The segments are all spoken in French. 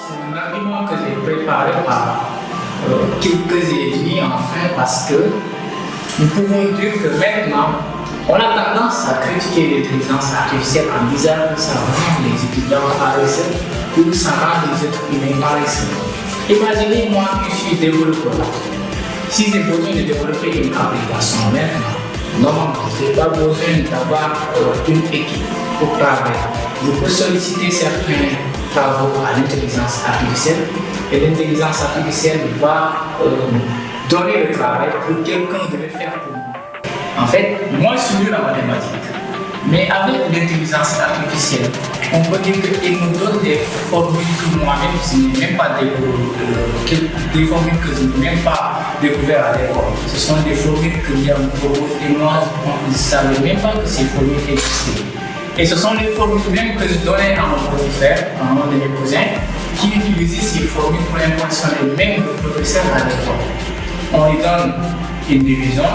C'est un argument que j'ai préparé par quelques ennemis, enfin, parce que nous pouvons dire que maintenant, on a tendance à critiquer l'intelligence artificielle en disant que ça rend les étudiants paresseux ou ça rend les êtres humains paresseux. Imaginez moi qui suis développeur. Si j'ai besoin de développer une application maintenant, normalement, je n'ai pas besoin d'avoir une équipe pour travailler. Je peux solliciter certains travaux à l'intelligence artificielle et l'intelligence artificielle va donner le travail que quelqu'un devait faire pour moi. En fait, moi je suis nul en mathématiques, mais avec l'intelligence artificielle, on peut dire qu'il nous donne des formules que moi-même je n'ai même pas des formules que je n'ai même pas découvert à l'école. Ce sont des formules que l'IA me propose et moi je ne savais même pas que ces formules existaient. Et ce sont les formules même que je donnais à mon petit frère, à un de mes cousins, qui utilisait ces formules pour impressionner même le professeur à l'école. On lui donne une division.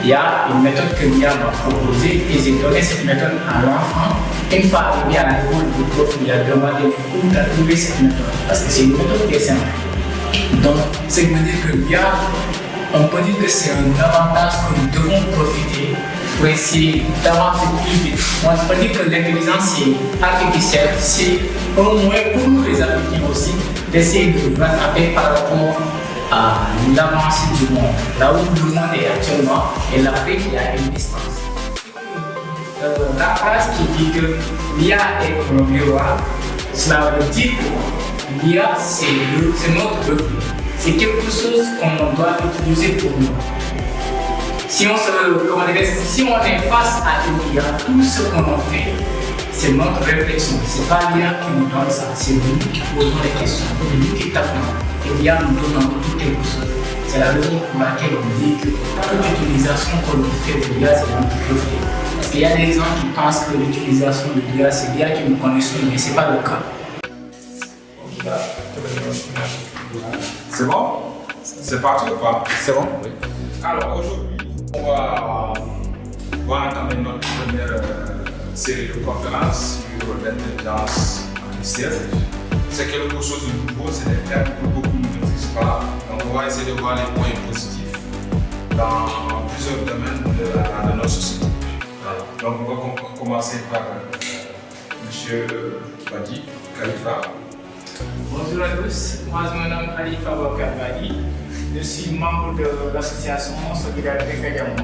Il y a une méthode que l'IA m'a proposée et j'ai donné cette méthode à l'enfant. Une fois arrivé à l'école, le prof lui a demandé où tu as trouvé cette méthode. Parce que c'est une méthode qui est simple. Donc, ce qui veut dire que l'IA, on peut dire que c'est un avantage que nous devons profiter pour essayer d'avancer plus vite. On peut dire que l'intelligence artificielle, c'est au moins pour nous les Africains aussi, d'essayer de nous rattraper par rapport à l'avancée du monde, là où le monde est actuellement, et l'Afrique, il y a une distance. La phrase qui dit que l'IA est un miroir, cela veut dire que l'IA, c'est notre reflet. C'est quelque chose qu'on doit utiliser pour nous. Si on est face à une IA, tout ce qu'on fait, c'est notre réflexion. Ce n'est pas l'IA qui nous donne ça, c'est nous qui posons les questions, c'est nous qui tapons. Et l'IA nous donne en tout quelque chose. C'est la raison pour laquelle on dit que toute utilisation qu'on fait de l'IA, c'est notre reflet. Parce qu'il y a des gens qui pensent que l'utilisation de l'IA, c'est l'IA qui nous connaît, mais ce n'est pas le cas. C'est bon? C'est parti ou pas? C'est bon? Oui. Alors aujourd'hui, on va entamer notre première série de conférences sur l'intelligence artificielle. C'est quelque chose de nouveau, c'est des termes que beaucoup ne maîtrisent pas. Donc on va essayer de voir les points positifs dans plusieurs domaines de notre société. Donc on va commencer par M. Badi Khalifa. Bonjour à tous, moi je me nomme Khalifa Bakar Badi. Je suis membre de l'association Solidarité Kadiamon.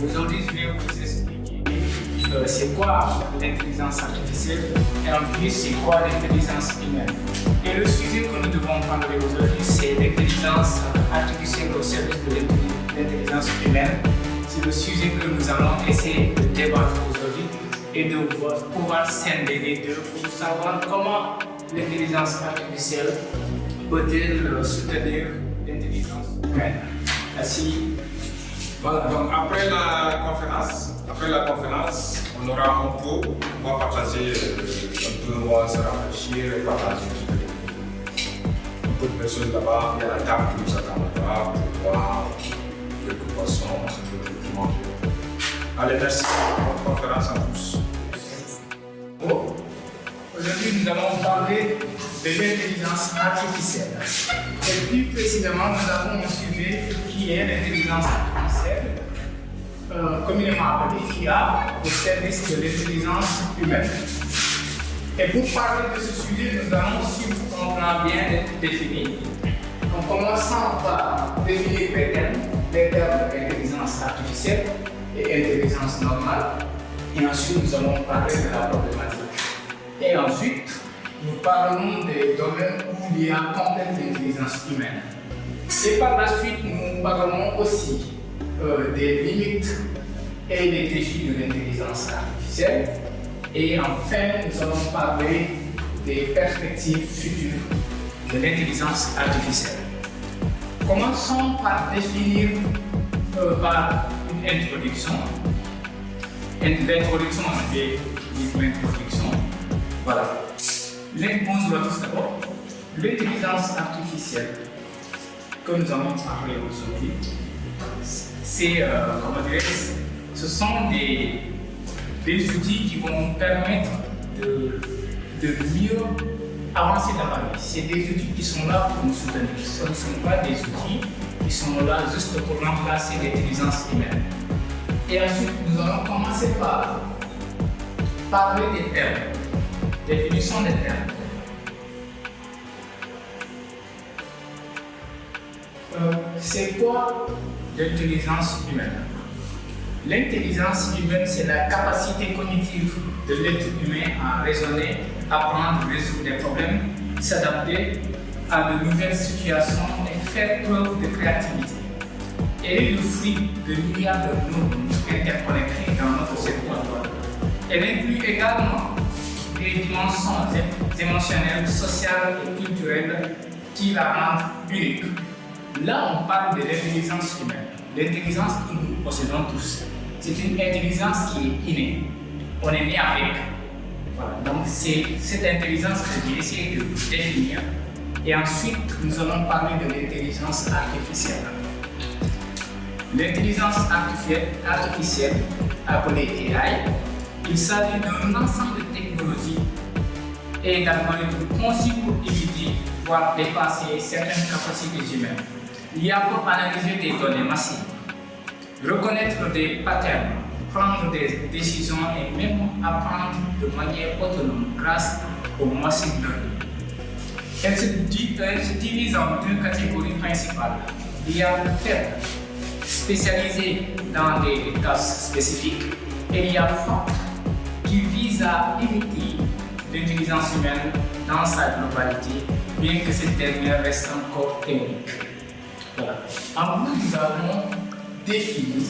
Aujourd'hui, je vais vous expliquer c'est quoi l'intelligence artificielle et en plus c'est quoi l'intelligence humaine. Et le sujet que nous devons parler aujourd'hui, c'est l'intelligence artificielle au service de l'intelligence humaine. C'est le sujet que nous allons essayer de débattre aujourd'hui et de pouvoir scinder les deux pour savoir comment l'intelligence artificielle peut-elle soutenir l'intelligence humaine. Merci. Voilà, donc après la conférence, on aura un pot, on va partager un peu, on va se rafraîchir et partager un peu de choses là-bas. Il y a la table qui nous attend là-bas pour boire quelques poissons, un peu de manger. Allez, merci. Bonne conférence à tous. Aujourd'hui, nous allons parler de l'intelligence artificielle. Et plus précisément, nous avons un sujet qui est l'intelligence artificielle, communément appelée IA, au service de l'intelligence humaine. Et pour parler de ce sujet, nous allons suivre un plan bien défini. En commençant par définir les termes d'intelligence artificielle et intelligence normale. Et ensuite, nous allons parler de la problématique. Et ensuite, nous parlerons des domaines où l'IA complète l'intelligence humaine. Et par la suite, nous parlerons aussi des limites et des défis de l'intelligence artificielle. Et enfin, nous allons parler des perspectives futures de l'intelligence artificielle. Commençons par définir par une introduction. L'introduction, on fait l'introduction. Voilà. Bonjour à tous d'abord. L'intelligence artificielle que nous allons parler aujourd'hui, c'est, ce sont des outils qui vont permettre de mieux avancer dans la vie. C'est des outils qui sont là pour nous soutenir. Ce ne sont pas des outils qui sont là juste pour remplacer l'intelligence humaine. Et ensuite, nous allons commencer par parler des termes, définition des termes. C'est quoi l'intelligence humaine? L'intelligence humaine, c'est la capacité cognitive de l'être humain à raisonner, apprendre, résoudre des problèmes, s'adapter à de nouvelles situations et faire preuve de créativité. Elle est le fruit de milliards de neurones interconnectés dans notre cerveau. Elle inclut également des dimensions émotionnelles, sociales et culturelles qui la rendent unique. Là, on parle de l'intelligence humaine, l'intelligence que nous possédons tous. C'est une intelligence qui est innée. On est né avec. Voilà. Donc, c'est cette intelligence que j'ai essayé de définir. Et ensuite, nous allons parler de l'intelligence artificielle. L'intelligence artificielle, appelée AI, il s'agit d'un ensemble de technologies et d'algorithmes conçus pour éviter, voire dépasser certaines capacités humaines. L'IA peut analyser des données massives, reconnaître des patterns, prendre des décisions et même apprendre de manière autonome grâce au machine learning. Elle se divise en deux catégories principales. L'IA faible, spécialisée dans des tâches spécifiques, et l'IA forte, qui vise à imiter l'intelligence humaine dans sa globalité, bien que cette dernière reste encore théorique. Voilà. En plus, nous avons défini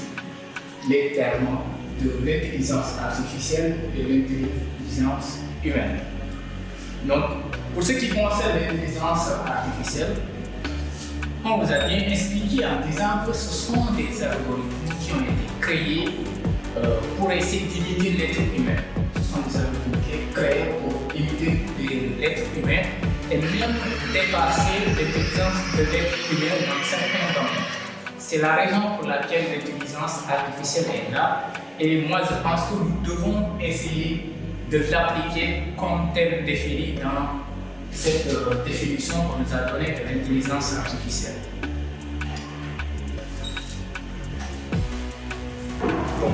les termes de l'intelligence artificielle et l'intelligence humaine. Donc, pour ce qui concerne l'intelligence artificielle, on vous a bien expliqué en disant que ce sont des algorithmes qui ont été créés pour essayer d'imiter l'être humain. Ce sont des algorithmes qui sont créés pour imiter l'être humain et même dépasser l'intelligence de l'être humain dans certains domaines. C'est la raison pour laquelle l'intelligence artificielle est là. Et moi, je pense que nous devons essayer de l'appliquer comme tel défini dans cette définition qu'on nous a donnée de l'intelligence artificielle. Bon.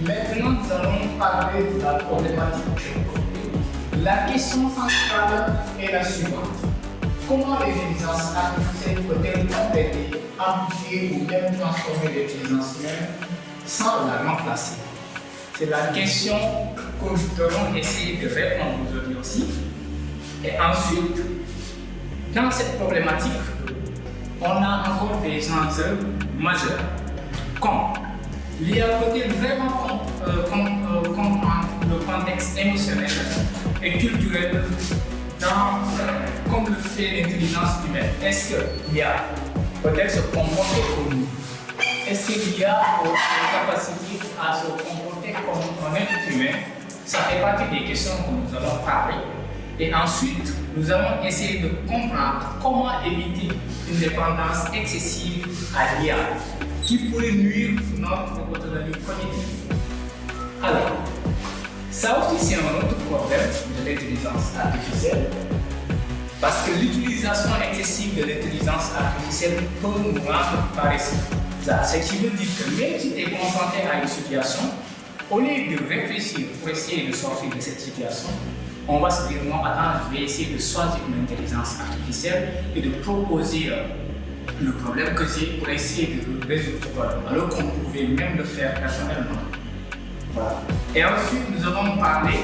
Maintenant, nous allons parler de la problématique. La question centrale est la suivante. Comment l'intelligence artificielle peut-elle compléter, amplifier ou même transformer l'intelligence humaine sans la remplacer? C'est la question que nous devons essayer de répondre aujourd'hui aussi. Et ensuite, dans cette problématique, on a encore des enjeux majeurs. Comme l'IA peut-elle vraiment comprendre le contexte émotionnel et culturel comme le fait l'intelligence humaine? Est-ce que l'IA peut-elle se comporter comme nous? Est-ce que l'IA a la capacité à se comporter comme un être humain? Ça fait partie des questions que nous allons parler. Et ensuite, nous allons essayer de comprendre comment éviter une dépendance excessive à l'IA qui pourrait nuire notre autonomie cognitive. Alors, ça aussi c'est un autre problème de l'intelligence artificielle parce que l'utilisation excessive de l'intelligence artificielle peut nous rendre paresseux. Ce qui veut dire que même si tu es confronté à une situation, au lieu de réfléchir pour essayer de sortir de cette situation, on va se dire non, attends, je vais essayer de choisir une intelligence artificielle et de proposer le problème que j'ai pour essayer de résoudre ce problème, alors qu'on pouvait même le faire personnellement. Voilà. Et ensuite, nous allons parler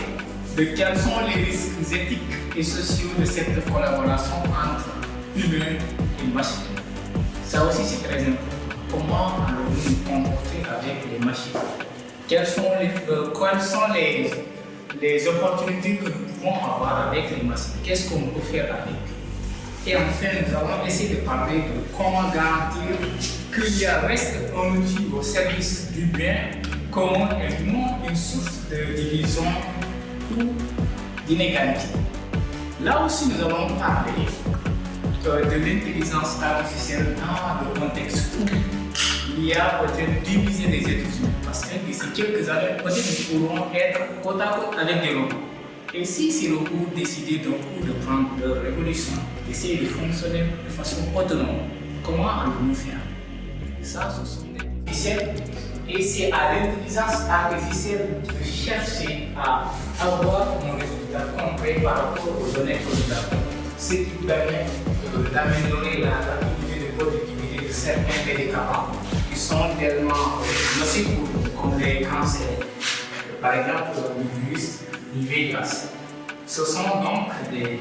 de quels sont les risques éthiques et sociaux de cette collaboration entre humain et machine. Ça aussi, c'est très important. Comment allons-nous nous comporter avec les machines? Quelles sont les opportunités que nous pouvons avoir avec les machines? Qu'est-ce qu'on peut faire avec? Et enfin, nous allons essayer de parler de comment garantir qu'il y reste un outil au service du bien commun et non une source de division ou d'inégalité. Là aussi, nous allons parler de l'intelligence artificielle dans le contexte où l'IA peut-être diviser les êtres humains. Parce que d'ici quelques années, peut-être nous pourrons être côte à côte avec des robots. Et si ces robots décidaient d'un coup de prendre leur révolution, d'essayer de fonctionner de façon autonome, comment allons-nous faire? Ça, ce sont des logiciels et c'est à l'intelligence artificielle de chercher à avoir un résultat concret par rapport aux données que nous avons, ce qui permet d'améliorer la rapidité de productivité de certains médicaments qui sont tellement nocifs comme les cancers, par exemple le virus du VIH. Ce sont donc des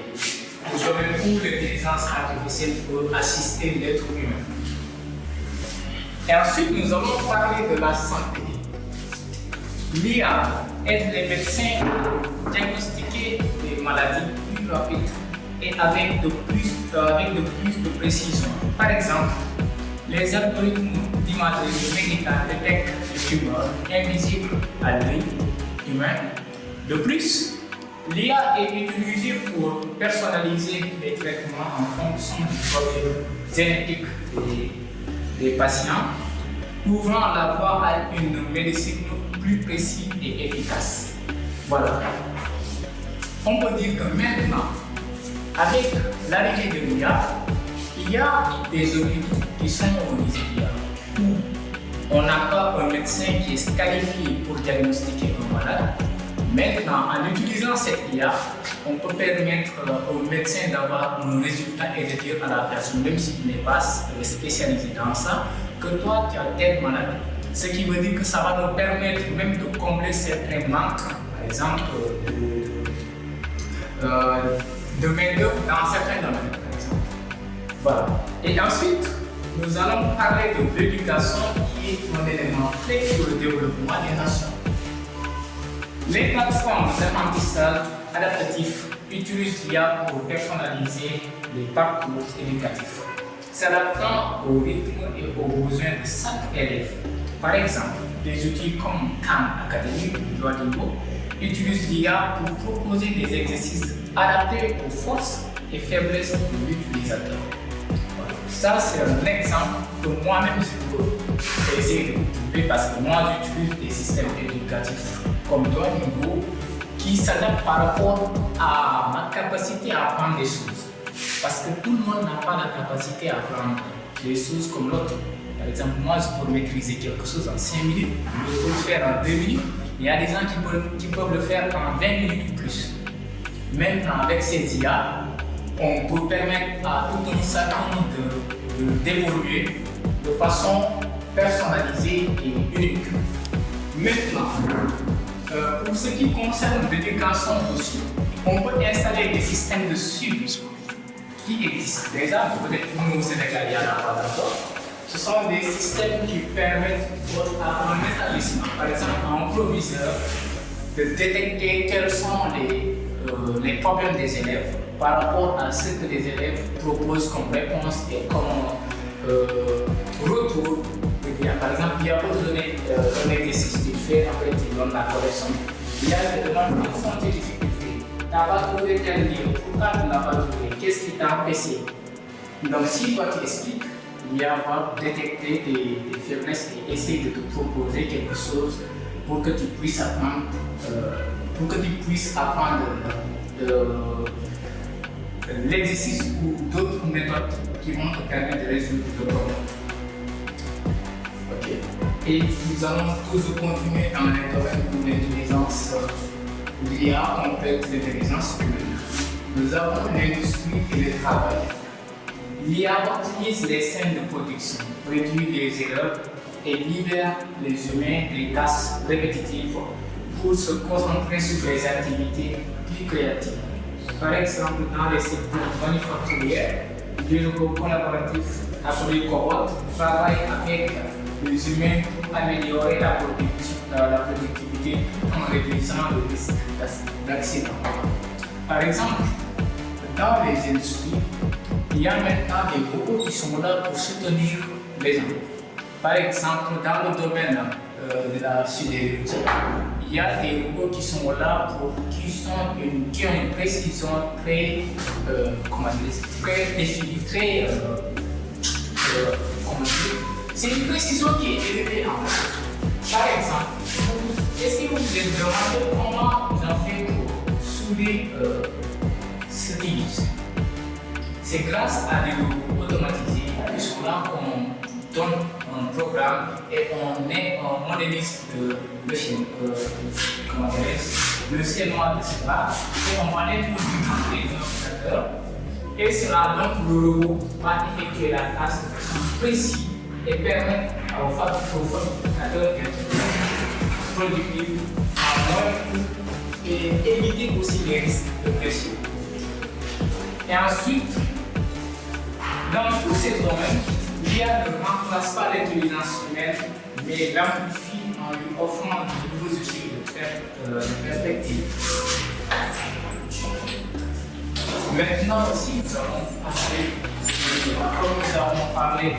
domaines où l'intelligence artificielle peut assister l'être humain. Et ensuite, nous allons parler de la santé. L'IA aide les médecins à diagnostiquer des maladies plus rapides et avec de plus de précision. Par exemple, les algorithmes d'imagerie médicale détectent des tumeurs invisibles à l'œil humain. De plus, l'IA est utilisée pour personnaliser les traitements en fonction du profil génétique des patients, ouvrant la voie à une médecine plus précise et efficace. Voilà. On peut dire que maintenant, avec l'arrivée de l'IA, il y a des hôpitaux qui sont au Nigeria où on n'a pas un médecin qui est qualifié pour diagnostiquer un malade. Maintenant, en utilisant cette IA, on peut permettre au médecin d'avoir un résultat et de dire à la personne, même s'il n'est pas spécialisé dans ça, que toi tu as telle maladie. Ce qui veut dire que ça va nous permettre même de combler certains manques, par exemple de main-d'œuvre dans certains domaines, par exemple. Voilà. Et ensuite, nous allons parler de l'éducation qui est un élément clé pour le développement des nations. Les plateformes d'apprentissage adaptatif utilisent l'IA pour personnaliser les parcours éducatifs, s'adaptant au rythme et aux besoins de chaque élève. Par exemple, des outils comme Khan Academy ou Duolingo utilisent l'IA pour proposer des exercices adaptés aux forces et faiblesses de l'utilisateur. Ça, c'est un exemple que moi-même je peux essayer de développer parce que moi j'utilise des systèmes éducatifs comme Duolingo qui s'adaptent par rapport à ma capacité à apprendre des choses. Parce que tout le monde n'a pas la capacité à apprendre des choses comme l'autre. Par exemple, moi je peux maîtriser quelque chose en 5 minutes, je peux le faire en 2 minutes. Il y a des gens qui peuvent le faire en 20 minutes ou plus. Maintenant, avec ces IA, on peut permettre à tout un chacun d'évoluer de façon personnalisée et unique. Maintenant, pour ce qui concerne l'éducation aussi, on peut installer des systèmes de suivi qui existent déjà, peut-être nous au Sénégal, il y en a pas d'abord. Ce sont des systèmes qui permettent à un établissement, par exemple à un proviseur, de détecter quels sont les problèmes des élèves par rapport à ce que les élèves proposent comme réponse et comme retour. Par exemple, il y a beau donner un exercice qu'il fait, après il donne la correction. Il y a des demandes qui sont des difficultés. Tu n'as pas trouvé tel livre, pourquoi tu n'as pas trouvé? Qu'est-ce qui t'a empêché? Donc, si toi tu expliques, il va détecter des faiblesses et essayer de te proposer quelque chose pour que tu puisses apprendre, l'exercice ou d'autres méthodes qui vont te permettre de résoudre le problème. Ok. Et nous allons toujours continuer dans les domaines de l'intelligence. L'IA complète l'intelligence humaine. Nous avons l'industrie et le travail. L'IA optimise les chaînes de production, réduit les erreurs et libère les humains des tâches répétitives pour se concentrer sur les activités plus créatives. Par exemple, dans les secteurs manufacturiers, les robots collaboratifs appelés cobots travaillent avec les humains pour améliorer la productivité en réduisant le risque d'accident. Par exemple, dans les industries, il y a maintenant des robots qui sont là pour soutenir les gens. Par exemple, dans le domaine de la sidérurgie, il y a des robots qui sont là qui ont une précision très définie, c'est une précision qui est élevée en fait. Par exemple, est-ce que vous vous êtes demandé comment ils ont fait pour trouver ce qu'ils disent. C'est grâce à des robots automatisés que souvent on donne un programme et on modélise le film, le schéma de cela, et on va l'introduire dans les ordinateurs. Et cela, donc, le robot va effectuer la tâche de façon précise et permettre aux fabricateurs d'être productifs à moins coût et éviter aussi les risques de pression. Et ensuite, dans tous ces domaines, l'IA ne remplace pas l'intelligence humaine, mais l'amplifie en lui offrant de nouveaux outils de perspective. Maintenant aussi, nous allons parler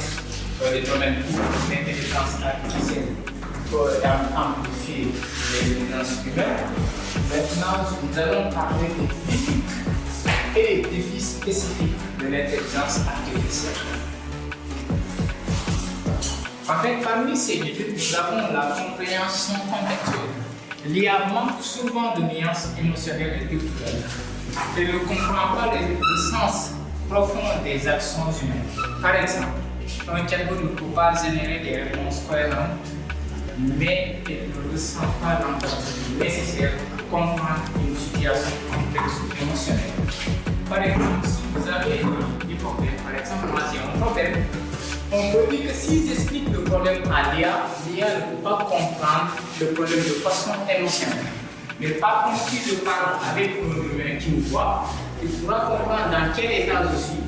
des domaines de l'intelligence artificielle pour amplifier l'intelligence humaine. Maintenant, nous allons parler des défis et des défis spécifiques de l'intelligence artificielle. En fait, parmi ces défis, nous avons la compréhension contextuelle. L'IA manque souvent de nuances émotionnelles et culturelles. Elle ne comprend pas le sens profond des actions humaines. Par exemple, un chatbot ne peut pas générer des réponses cohérentes, mais elle ne ressent pas l'empathie nécessaire pour comprendre une situation complexe ou émotionnelle. Par exemple, si vous avez des problèmes, par exemple, moi j'ai un problème, on peut dire que si j'explique le problème à l'IA, l'IA ne peut pas comprendre le problème de façon émotionnelle. Mais par contre, si je parle avec un humain qui me voit, il pourra comprendre dans quel état je suis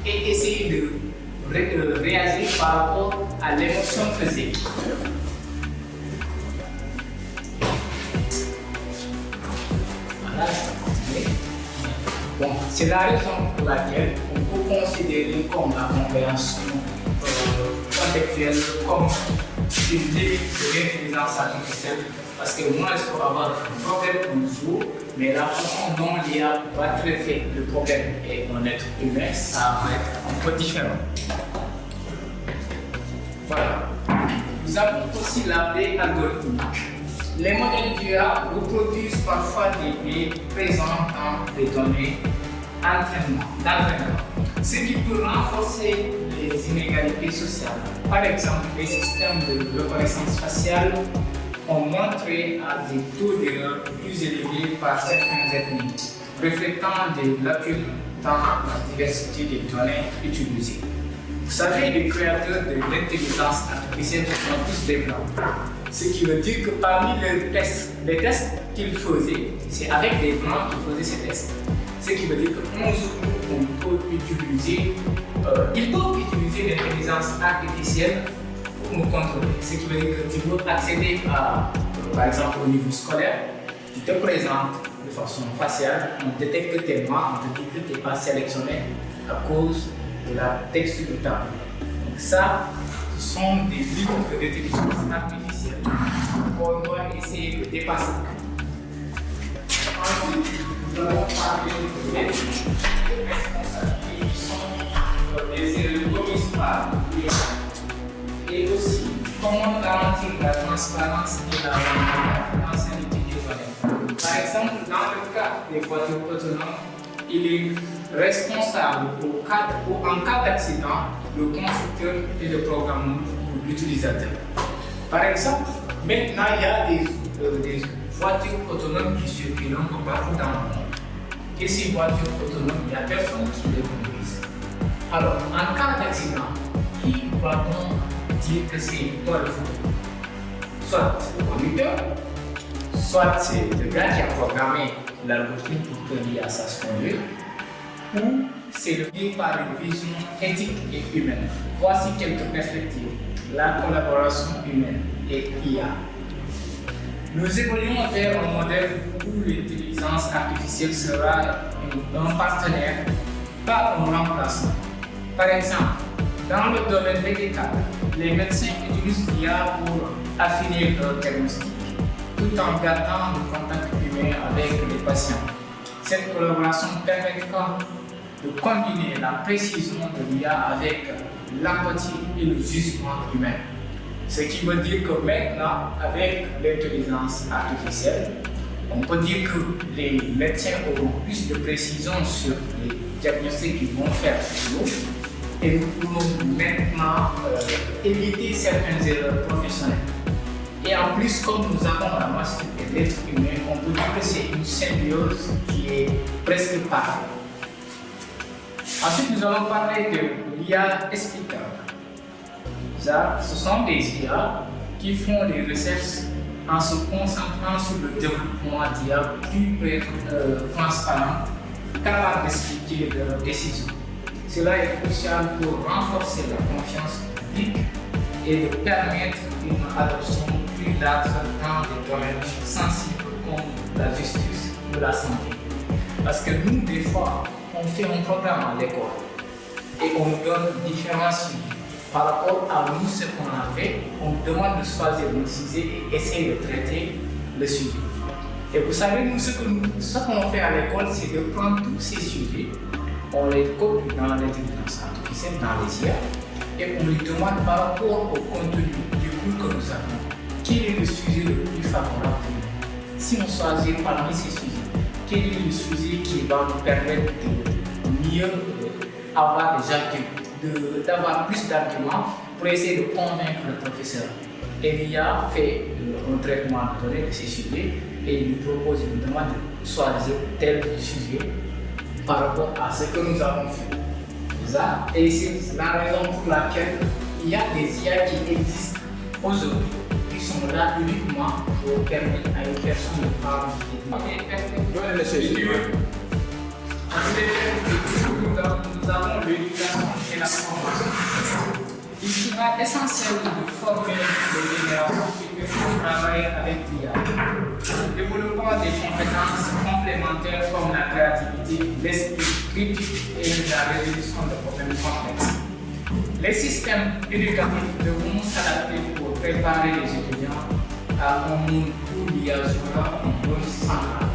et essayer de réagir par rapport à l'émotion que j'ai. Voilà, bon, c'est la raison pour laquelle on peut considérer comme la compréhension contextuelle comme une limite de l'intelligence artificielle. Parce que moi, je peux avoir un problème un jour, mais la façon dont l'IA va traiter le problème et un être humain, ça va être un peu différent. Voilà. Nous avons aussi l'appelé algorithmique. Les modèles d'IA reproduisent parfois des biais présents dans les données d'entraînement, ce qui peut renforcer les inégalités sociales. Par exemple, les systèmes de reconnaissance faciale ont montré à des taux d'erreur plus élevés par certaines ethnies, reflétant des lacunes dans la diversité des données utilisées. Vous savez, les créateurs de l'intelligence artificielle sont tous des blancs. Ce qui veut dire que parmi les tests qu'ils faisaient, c'est avec des blancs qu'ils faisaient ces tests. Ce qui veut dire que ils peuvent utiliser l'intelligence artificielle pour nous contrôler. Ce qui veut dire que tu veux accéder à, par exemple, au niveau scolaire, tu te présentes de façon faciale, on détecte que tu es noir, on te dit que tu n'es pas sélectionné à cause de la texture de ta peau. Donc ça, ce sont des limites de l'intelligence artificielle qu'on doit essayer de dépasser. Ensuite, nous allons parler des responsabilités qui sont des erreurs commises par l'IA. Et aussi, comment garantir la transparence et la confidentialité des données. Par exemple, dans le cas des voitures autonomes, il est responsable en cas d'accident, le constructeur et le programmeur ou l'utilisateur. Par exemple, maintenant il y a des voitures autonomes qui circulent un peu partout dans le monde. Et ces voitures autonomes, il n'y a personne qui les conduise. Alors, en cas d'accident, qui va-t-on dire que c'est toi le fauteuil? Soit c'est le conducteur, soit c'est le gars qui a programmé l'algorithme pour que l'IA sache conduire, ou c'est le biais par une vision éthique et humaine. Voici quelques perspectives. La collaboration humaine et IA. Nous évoluons vers un modèle où l'intelligence artificielle sera un partenaire, pas un remplaçant. Par exemple, dans le domaine médical, les médecins utilisent l'IA pour affiner leur diagnostic, tout en gardant le contact humain avec les patients. Cette collaboration permettra de combiner la précision de l'IA avec l'empathie et le jugement humain. Ce qui veut dire que maintenant, avec l'intelligence artificielle, On peut dire que les médecins auront plus de précision sur les diagnostics qu'ils vont faire sur nous et nous pouvons maintenant éviter certaines erreurs professionnelles. Et en plus, comme nous avons la masse de l'être humain, on peut dire que c'est une symbiose qui est presque parfaite. Ensuite, nous allons parler de l'IA explicateur. Ça, ce sont des IA qui font des recherches en se concentrant sur le développement d'IA plus transparent, capable d'expliquer leurs décisions. Cela est crucial pour renforcer la confiance publique et de permettre une adoption plus large dans des domaines sensibles comme la justice ou la santé. Parce que nous, des fois, on fait un programme à l'école et on nous donne différents sujets. Par rapport à nous, ce qu'on a fait, on nous demande de choisir le sujet et essayer de traiter le sujet. Et vous savez, nous, ce qu'on fait à l'école, c'est de prendre tous ces sujets, on les copie dans l'intelligence artificielle, dans les IA, et on lui demande par rapport au contenu du cours que nous avons, quel est le sujet le plus favorable pour nous. Si on choisit parmi ces sujets, quel est le sujet qui va nous permettre de mieux avoir des arguments, d'avoir plus d'arguments pour essayer de convaincre le professeur. Et l'IA fait un traitement de données de ces sujets et il nous propose, il nous demande de choisir tel sujet par rapport à ce que nous avons fait. Ça, et c'est la raison pour laquelle il y a des IA qui existent aujourd'hui, qui sont là uniquement pour permettre à une personne de parler. Nous avons l'éducation et la formation. Il sera essentiel de former les générations qui peuvent travailler avec l'IA. Le développement des compétences complémentaires comme la créativité, l'esprit critique et la résolution de problèmes complexes. Les systèmes éducatifs devront s'adapter pour préparer les étudiants à un monde où l'IA jouera un rôle central.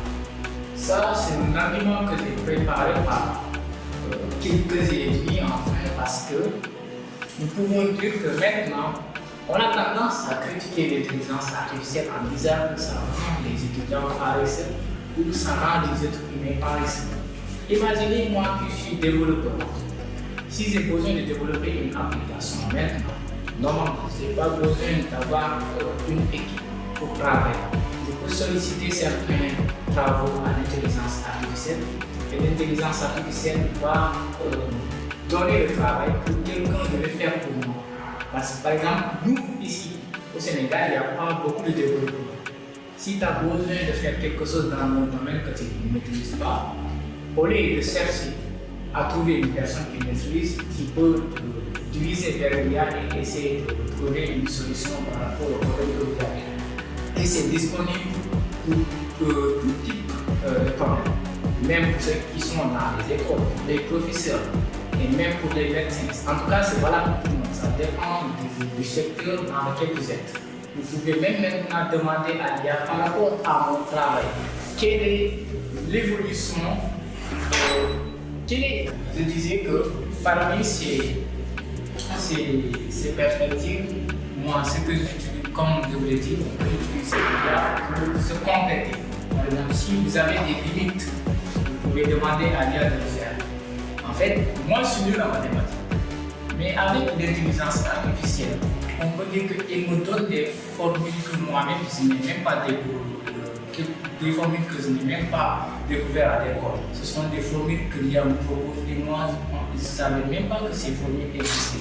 Ça, c'est un argument que j'ai préparé par quelques étudiants enfin parce que nous pouvons dire que maintenant, on a tendance à critiquer l'intelligence artificielle en disant que ça rend les étudiants paresseux ou ça rend les êtres humains paresseux. Imaginez moi qui suis développeur. Si j'ai besoin de développer une application maintenant, normalement, je n'ai pas besoin d'avoir une équipe pour travailler. Je peux solliciter certains travaux à l'intelligence artificielle et l'intelligence artificielle va donner le travail que quelqu'un devait faire pour moi. Parce que par exemple, nous ici au Sénégal, il n'y a pas beaucoup de développeurs. Si tu as besoin de faire quelque chose dans un domaine que tu ne maîtrises pas, au lieu de chercher à trouver une personne qui maîtrise, tu peux utiliser vers l'IA et essayer de trouver une solution par rapport au problème que vous avez. Et c'est disponible pour tout type de problème, même pour ceux qui sont dans les écoles, les professeurs et même pour les médecins. En tout cas, c'est valable pour tout le monde. Ça dépend du secteur dans lequel vous êtes. Vous pouvez même maintenant demander à l'IA par rapport à mon travail, quelle est l'évolution, je disais que parmi ces perspectives, moi, ce que j'utilise, comme je vous l'ai dit, on peut utiliser l'IA pour se compléter. Par exemple, si vous avez des limites, vous pouvez demander à l'IA de le faire. En fait, moi, je suis nul en mathématiques. Mais avec l'intelligence artificielle, on peut dire qu'il me donne des formules que moi-même, je n'ai même pas des formules que je n'ai même pas découvertes à l'école. Ce sont des formules que l'IA me propose et moi, je ne savais même pas que ces formules existaient.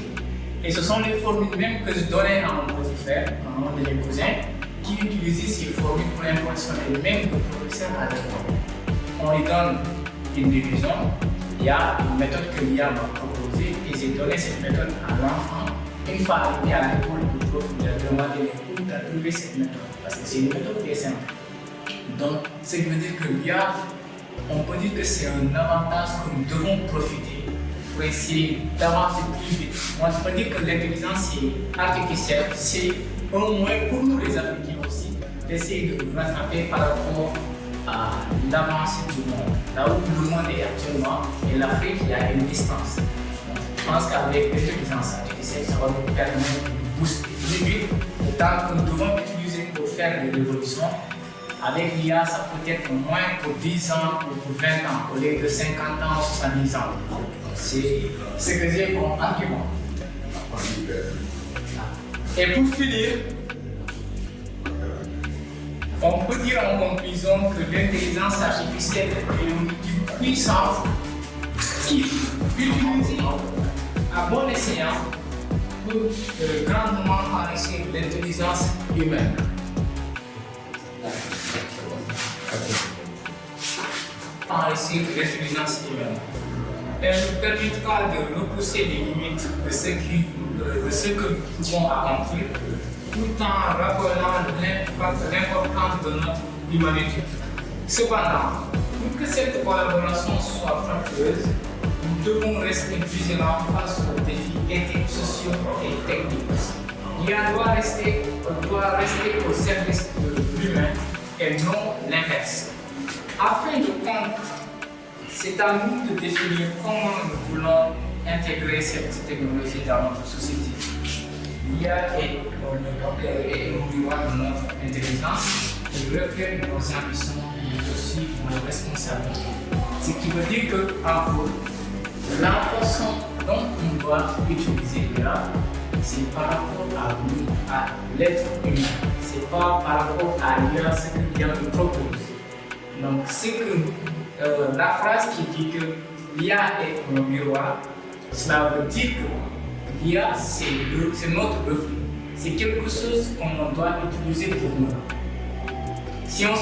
Et ce sont les formules même que je donnais à mon petit frère, à un de mes cousins, qui utilisait ces formules pour impressionner même le professeur à l'école. On lui donne une division, il y a une méthode que l'IA m'a proposée et j'ai donné cette méthode à l'enfant. Une fois arrivé à l'école, le prof lui a demandé où tu as trouvé cette méthode, parce que c'est une méthode qui est simple. Donc, ce qui veut dire que l'IA, on peut dire que c'est un avantage que nous devons profiter pour essayer d'avancer plus vite. Moi, je peux dire que l'intelligence artificielle, c'est un moyen pour nous les Africains aussi d'essayer de nous rattraper par rapport à l'avancée du monde. Là où le monde est actuellement, et l'Afrique, il y a une distance. Donc, je pense qu'avec l'intelligence artificielle, ça va nous permettre de booster plus vite le temps que nous devons utiliser pour faire des révolutions avec l'IA, ça peut être moins pour 10 ans ou pour 20 ans, au lieu de 50 ans ou 70 ans. C'est ce que j'ai comme argument. Et pour finir, on peut dire en conclusion que l'intelligence artificielle est une outil puissant qui, utilisé à bon escient, peut grandement enrichir l'intelligence humaine. Enrichir l'intelligence humaine. Elle nous permettra de repousser les limites de ce que nous pouvons accomplir, tout en rappelant l'importance de notre humanité. Cependant, pour que cette collaboration soit fructueuse, nous devons rester vigilants face aux défis éthiques, sociaux et techniques. L'IA doit rester au service de l'humain et non l'inverse. Afin de comprendre, c'est à nous de définir comment nous voulons intégrer cette technologie dans notre société. L'IA est au miroir de notre intelligence, il reflète nos ambitions mais aussi nos responsabilités. Ce qui veut dire qu'en gros, la façon dont on doit utiliser l'IA, c'est par rapport à nous, à l'être humain. C'est pas par rapport à l'IA ce que l'IA nous propose. Donc, c'est que la phrase qui dit que l'IA est un miroir, cela veut dire que l'IA c'est notre reflet. C'est quelque chose qu'on doit utiliser pour nous. Si on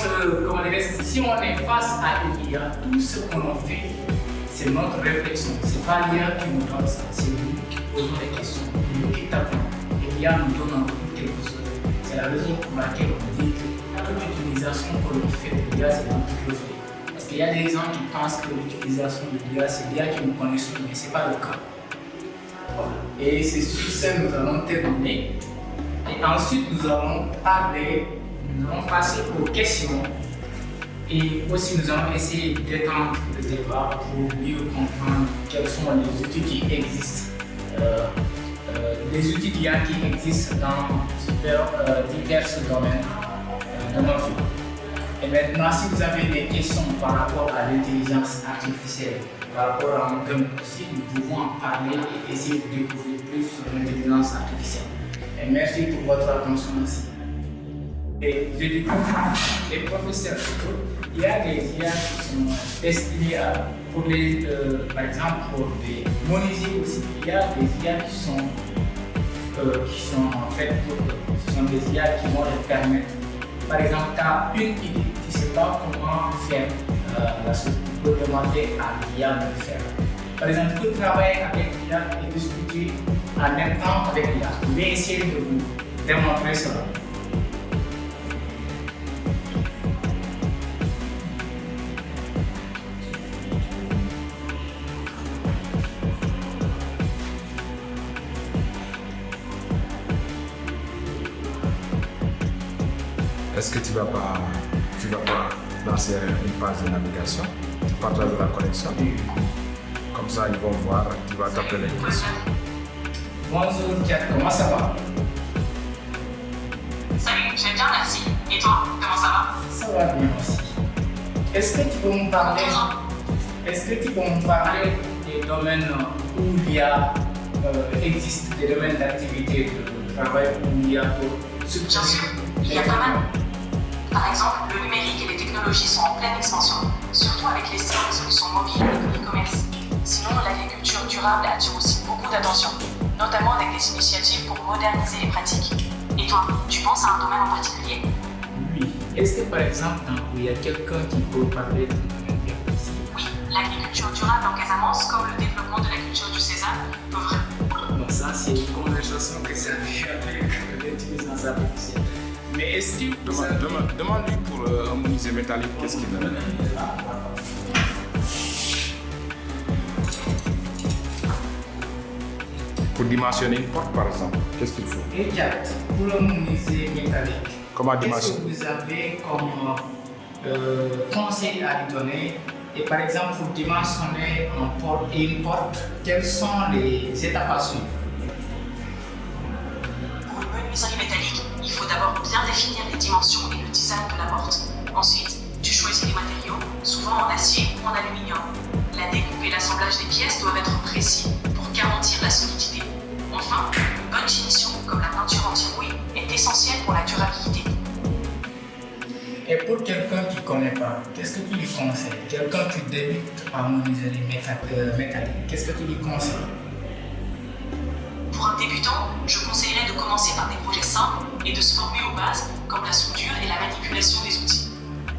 est face à une IA, tout ce qu'on fait, c'est notre réflexion. C'est pas l'IA qui nous donne ça, c'est nous qui posons des questions, nous qui tapons. Et l'IA nous donne encore quelque chose. C'est la raison pour laquelle on dit que toute utilisation que l'on fait de l'IA, c'est notre reflet. Parce qu'il y a des gens qui pensent que l'utilisation de l'IA, c'est l'IA qui nous connaît, mais ce n'est pas le cas. Voilà. Et c'est sur ça que nous allons terminer. Et ensuite, nous allons passer aux questions. Et aussi, nous allons essayer d'étendre le débat pour mieux comprendre quels sont les outils qui existent. Les outils d'IA qui existent dans divers domaines de notre vie. Et maintenant, si vous avez des questions par rapport à l'intelligence artificielle, par rapport à un thème aussi, nous pouvons en parler et essayer de découvrir plus sur l'intelligence artificielle. Et merci pour votre attention aussi. Et je dis les professeurs, il y a des IA qui sont destinés par exemple, pour des menuisiers aussi. Il y a des IA qui sont en fait, ce sont des IA qui vont leur permettre. Par exemple, tu as une idée, tu ne sais pas comment faire la chose, tu peux demander à l'IA de le faire. Par exemple, tu peux travailler avec l'IA et discuter en même temps avec l'IA. Je vais essayer de vous démontrer cela. Est-ce que tu vas pas lancer une page de navigation, tu partages la connexion, comme ça ils vont voir, tu vas taper les questions. Bonjour Kat, comment ça va? Salut, je vais bien, merci. Et toi, comment ça va? Ça va bien aussi. Est-ce que tu peux me parler des domaines où l'IA existe, des domaines d'activité de travail où l'IA peut Bien sûr, il y a pas mal. Par exemple, le numérique et les technologies sont en pleine expansion, surtout avec l'essor des solutions mobiles et de l'e-commerce. Sinon, l'agriculture durable attire aussi beaucoup d'attention, notamment avec des initiatives pour moderniser les pratiques. Et toi, tu penses à un domaine en particulier? Oui. Est-ce que par exemple, il y a quelqu'un qui peut parler de domaine bien précis? Oui, l'agriculture durable en Casamance, comme le développement de la culture du sésame, peut vraiment. Donc ça, c'est une conversation que j'avais avec l'intelligence artificielle. Mais est-ce que vous avez... Demande-lui pour un menuisier métallique, qu'est-ce qu'il donne? Pour dimensionner une porte, par exemple, qu'est-ce qu'il faut? Exact. Pour le menuisier métallique, Comment qu'est-ce dimensionner? que vous avez comme conseil à lui donner? Et par exemple, pour dimensionner une porte, quelles sont les étapes à suivre? Pour une menuiserie métallique, il faut d'abord bien définir les dimensions et le design de la porte. Ensuite, tu choisis les matériaux, souvent en acier ou en aluminium. La découpe et l'assemblage des pièces doivent être précis pour garantir la solidité. Enfin, une bonne finition, comme la peinture anti-rouille, est essentielle pour la durabilité. Et pour quelqu'un qui ne connaît pas, qu'est-ce que tu lui conseilles? Quelqu'un qui débute en menuiserie métallique, qu'est-ce que tu lui conseilles? Pour un débutant, je conseillerais de commencer par des projets simples et de se former aux bases, comme la soudure et la manipulation des outils.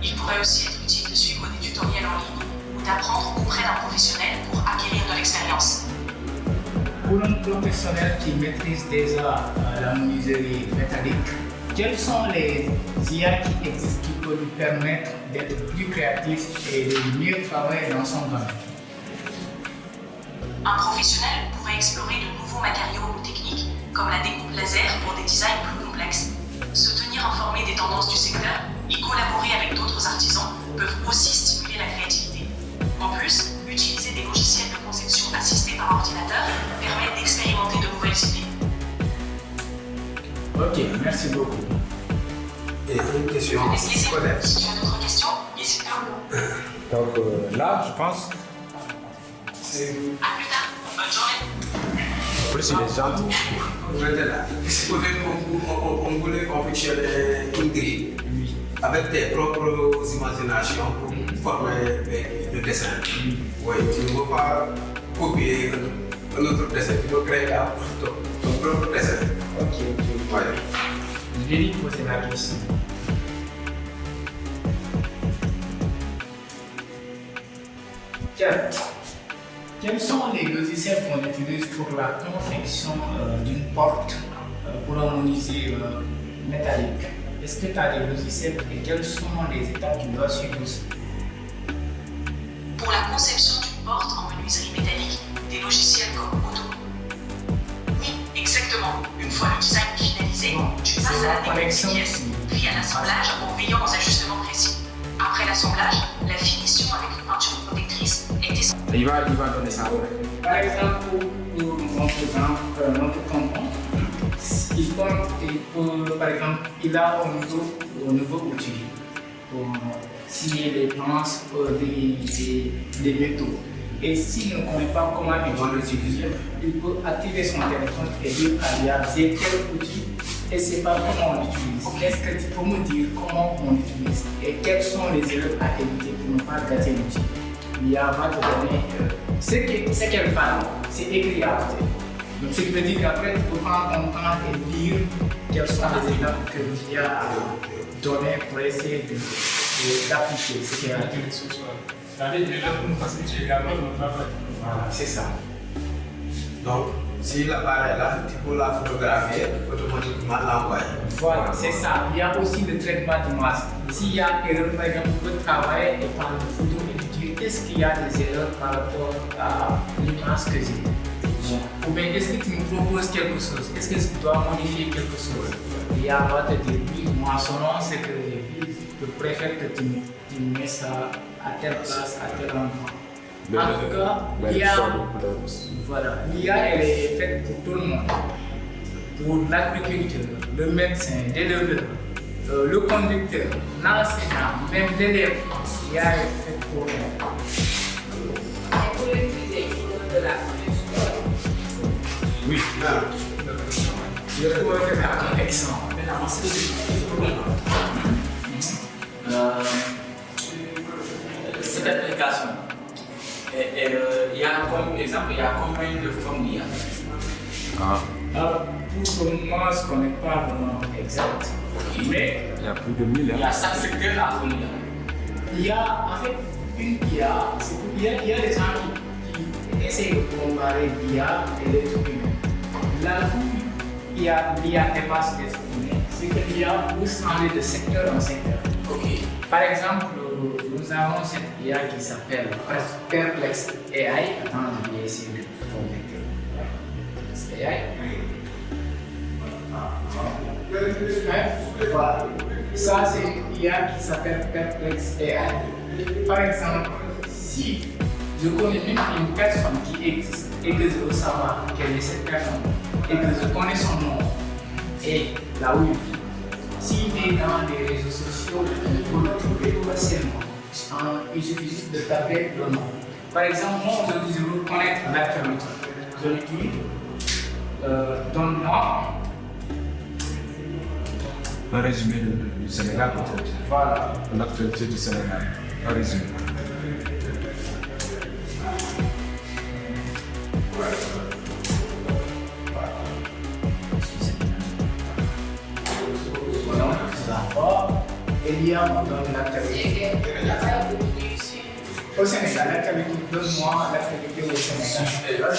Il pourrait aussi être utile de suivre des tutoriels en ligne ou d'apprendre auprès d'un professionnel pour acquérir de l'expérience. Pour un professionnel qui maîtrise déjà la menuiserie métallique, quels sont les IA qui existent qui peuvent lui permettre d'être plus créatif et de mieux travailler dans son domaine? Un professionnel pourrait explorer de nouveaux matériaux ou techniques, comme la découpe laser pour des designs plus complexes. Se tenir informé des tendances du secteur et collaborer avec d'autres artisans peuvent aussi stimuler la créativité. En plus, utiliser des logiciels de conception assistés par ordinateur permet d'expérimenter de nouvelles idées. Ok, merci beaucoup. Et une question, Avec plaisir. scolaire. Si tu as d'autres questions, n'hésite pas. Donc là, je pense, C'est À plus tard. Bonne journée. en plus, il est gentil. vous êtes là. On voulait confectionner une grille avec tes propres imaginations pour former le dessin. Oui, tu ne veux pas copier notre dessin, tu veux créer ton propre dessin. Ok. Ouais. Je vais lui poser la question. Quels sont les logiciels qu'on utilise pour la confection d'une porte pour un menuisier métallique? Est-ce que tu as des logiciels et quelles sont les étapes qu'il doit suivre aussi? Pour la conception d'une porte en menuiserie métallique, des logiciels comme Auto. Oui, exactement. Une fois le design finalisé, tu passes à la découpe des pièces, puis à l'assemblage en veillant aux ajustements précis. Après l'assemblage, la finition avec une peinture protectrice est essentielle. Il va donner ça. Par exemple, pour notre canton, par exemple, il a un nouveau outil pour scier les planches des métaux. Et s'il ne connaît pas comment il va l'utiliser, il peut activer son téléphone et dire à l'IA, j'ai tel outil et c'est pas comment on l'utilise. Est-ce que tu peux me dire comment on l'utilise et quelles sont les erreurs à éviter pour ne pas gâter l'outil? L'IA va te donner ce qu'elle parle, c'est écrit à côté. Donc ce qui veut dire qu'après, tu peux prendre ton temps et lire quelles sont les étapes que l'IA a données pour essayer d'appliquer ce qu'elle a dit. C'est-à-dire déjà pour nous faciliter également notre travail. Voilà, c'est ça. Donc, si l'appareil est là, tu peux la photographier, automatiquement l'envoyer. Voilà, c'est ça. Il y a aussi le traitement d'image. S'il y a erreur, par exemple, on peut travailler et prendre une photo et dire est-ce qu'il y a des erreurs par rapport à l'image que j'ai. Ou bien est-ce que tu me proposes quelque chose? Est-ce que tu dois modifier quelque chose? Il y a va te dire oui, moi selon ce que j'ai vu, je préfère que tu mets ça à telle place, à tel endroit. En tout cas, l'IA elle est faite pour tout le monde. Pour l'agriculteur, le médecin, l'éleveur, le conducteur, l'enseignant, même l'élève, l'IA est faite pour eux. Et pour utiliser de la connexion, Oui. Je trouve que la connexion. Cette application, il y a comme exemple, il y a combien de formes il y a? Pour le moment, je ne connais pas le nom exact. Mais Il y a plus de 1000 Il y a chaque secteur à combien? il y a en fait une IA, il y a des gens qui essayent de comparer l'IA et l'être humain. Là où l'IA dépasse l'être humain, c'est que l'IA peut changer de secteur en secteur. Ok. Par exemple, nous avons cette IA qui s'appelle Perplex AI. Attends, je vais essayer de connecter. Perplex AI. Voilà. Ça, c'est l'IA qui s'appelle Perplex AI. Par exemple, si je connais même une personne qui existe et que je veux savoir quelle est cette personne et que je connais son nom et là où il vit, s'il est dans les réseaux sociaux, on peut le trouver facilement. Il suffit juste de taper le nom. Par exemple, moi aujourd'hui, je veux connaître l'actualité. Je lui dis, donne-moi Un résumé du Sénégal, peut-être. voilà. L'actualité du Sénégal. Un résumé. Donc, d'accord. Elia me donne l'actualité. Il y a pas beaucoup d'issue. Au Sénégal, l'actualité, donne-moi l'actualité au Sénégal.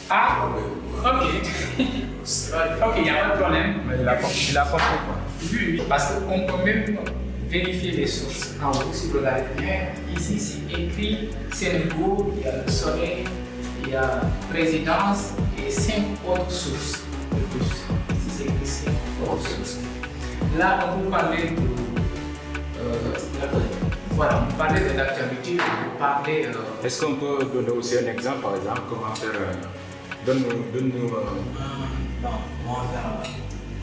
Ah, ok. Ok, il n'y a pas de problème. Mais il a compris quoi. Oui, parce qu'on peut même vérifier les sources. En haut, si vous regardez bien, ici c'est écrit Sénégal, il y a le soleil, il y a présidence et 5 autres sources de plus. Ici c'est écrit 5 autres sources. Là, on peut parler de. Voilà, on parlait de l'actualité, on parlait. Est-ce qu'on peut donner aussi un exemple, par exemple, comment faire. Donne-nous.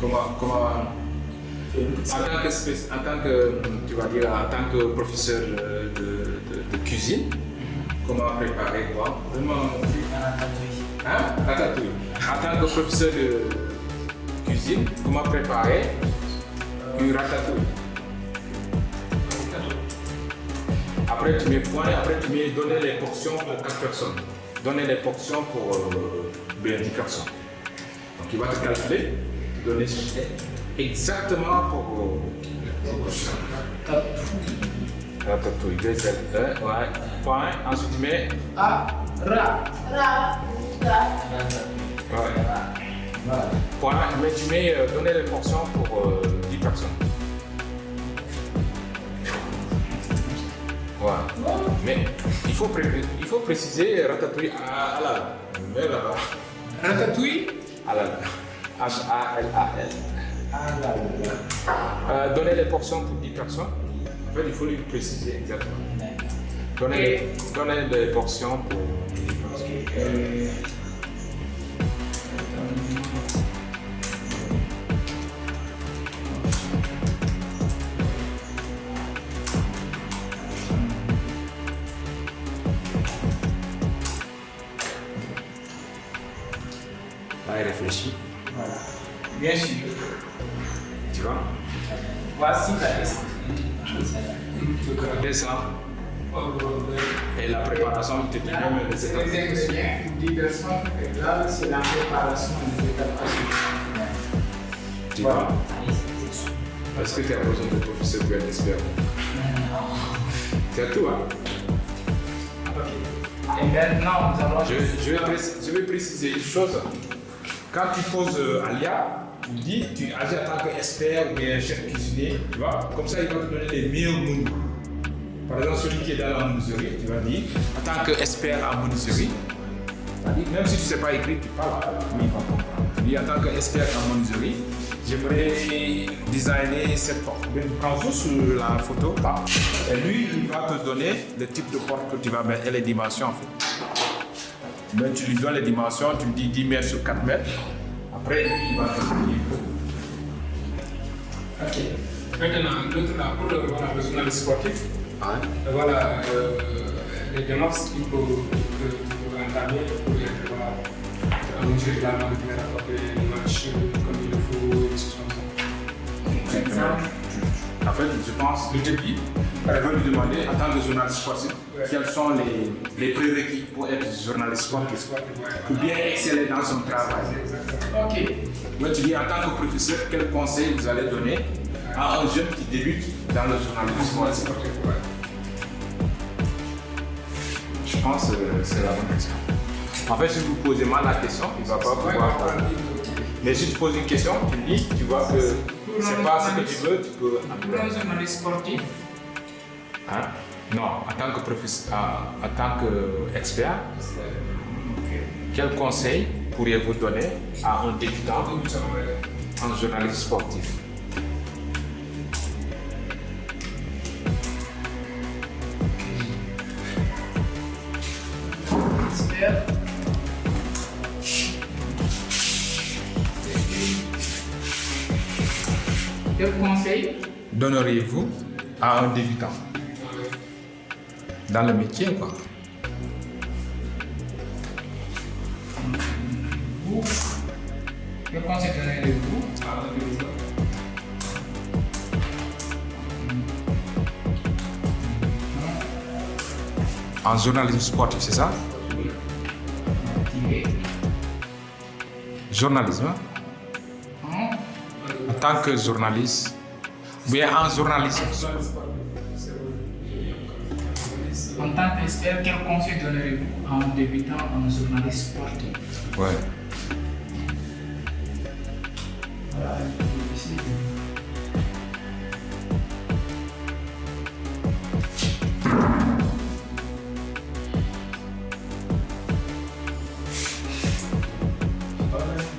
Comment. Tu vas dire, en tant que professeur de cuisine, comment préparer quoi? Vraiment. Hein? Ratatouille. En tant que professeur de cuisine, comment préparer une ratatouille? Après tu mets point, après tu mets donner les portions pour 4 personnes. Donner les portions pour 10 personnes. Donc il va te calculer, donner exactement pour ratatouille. 2 Z, ouais, point, ensuite tu mets Ah, ra. ouais. Point, mais tu mets donner les portions pour 10 personnes. Voilà. Mais il faut préciser ratatouille à la mais là-bas. Ratatouille. Halal. H-A-L-A-L. Donner les portions pour 10 personnes. En fait, il faut lui préciser exactement. Donner les portions pour 10 personnes. Réfléchis. Voilà. Bien sûr. Tu vois? Voici la liste. Descends. Et la préparation, tu te dis même les C'est étapes. les ingrédients pour 10 personnes. Et là, c'est la préparation des étapes. Tu vois? Est-ce que tu as besoin de professeur pour être expert? C'est tout, hein? Et maintenant, nous allons. Je vais préciser une chose. Quand tu poses à l'IA, tu dis, tu agis en tant qu'expert ou bien chef cuisinier, tu vois, comme ça il va te donner les meilleurs menus. Par exemple, celui qui est dans la menuiserie, tu vas dire, en tant qu'expert en menuiserie, même si tu ne sais pas écrire, tu parles, lui il va comprendre. Tu dis, en tant qu'expert en menuiserie, j'aimerais designer cette porte. Prends juste sur la photo, là, et lui il va te donner le type de porte que tu vas mettre et les dimensions en fait. Mais tu lui donnes les dimensions, tu lui dis 10 mètres sur 4 mètres. Après, lui, il va te dire. Ok. Maintenant, l'autre là, pour le journaliste sportif, voilà les démarches qu'il faut entamer pour être en mesure de rapporter les matchs comme il le faut, et des choses comme ça. En fait, je pense, le début, par exemple, lui demander en tant que journaliste sportif, quels sont les prérequis pour être journaliste sportif, pour bien exceller dans son travail. Ok. Moi, tu dis en tant que professeur, quel conseil vous allez donner à un jeune qui débute dans le journalisme sportif? Je pense que c'est la bonne question. En fait, si vous posez mal la question, il ne va pas pouvoir. Mais si tu poses une question, tu dis, tu vois que c'est pas ce que tu veux, tu peux. Pour un journaliste sportif. Hein? Non, en tant que professeur, en tant qu'expert, quel conseil pourriez-vous donner à un débutant en journaliste sportif? Expert. Quel conseil donneriez-vous à un débutant dans le métier, quoi? Quel conseil donneriez-vous à un débutant? En journalisme sportif, c'est ça? Journalisme, hein? En tant que journaliste, ou bien en journalisme. En tant qu'expert, quel conseil donneriez-vous à un débutant en journaliste sportif? Ouais. Voilà, ici.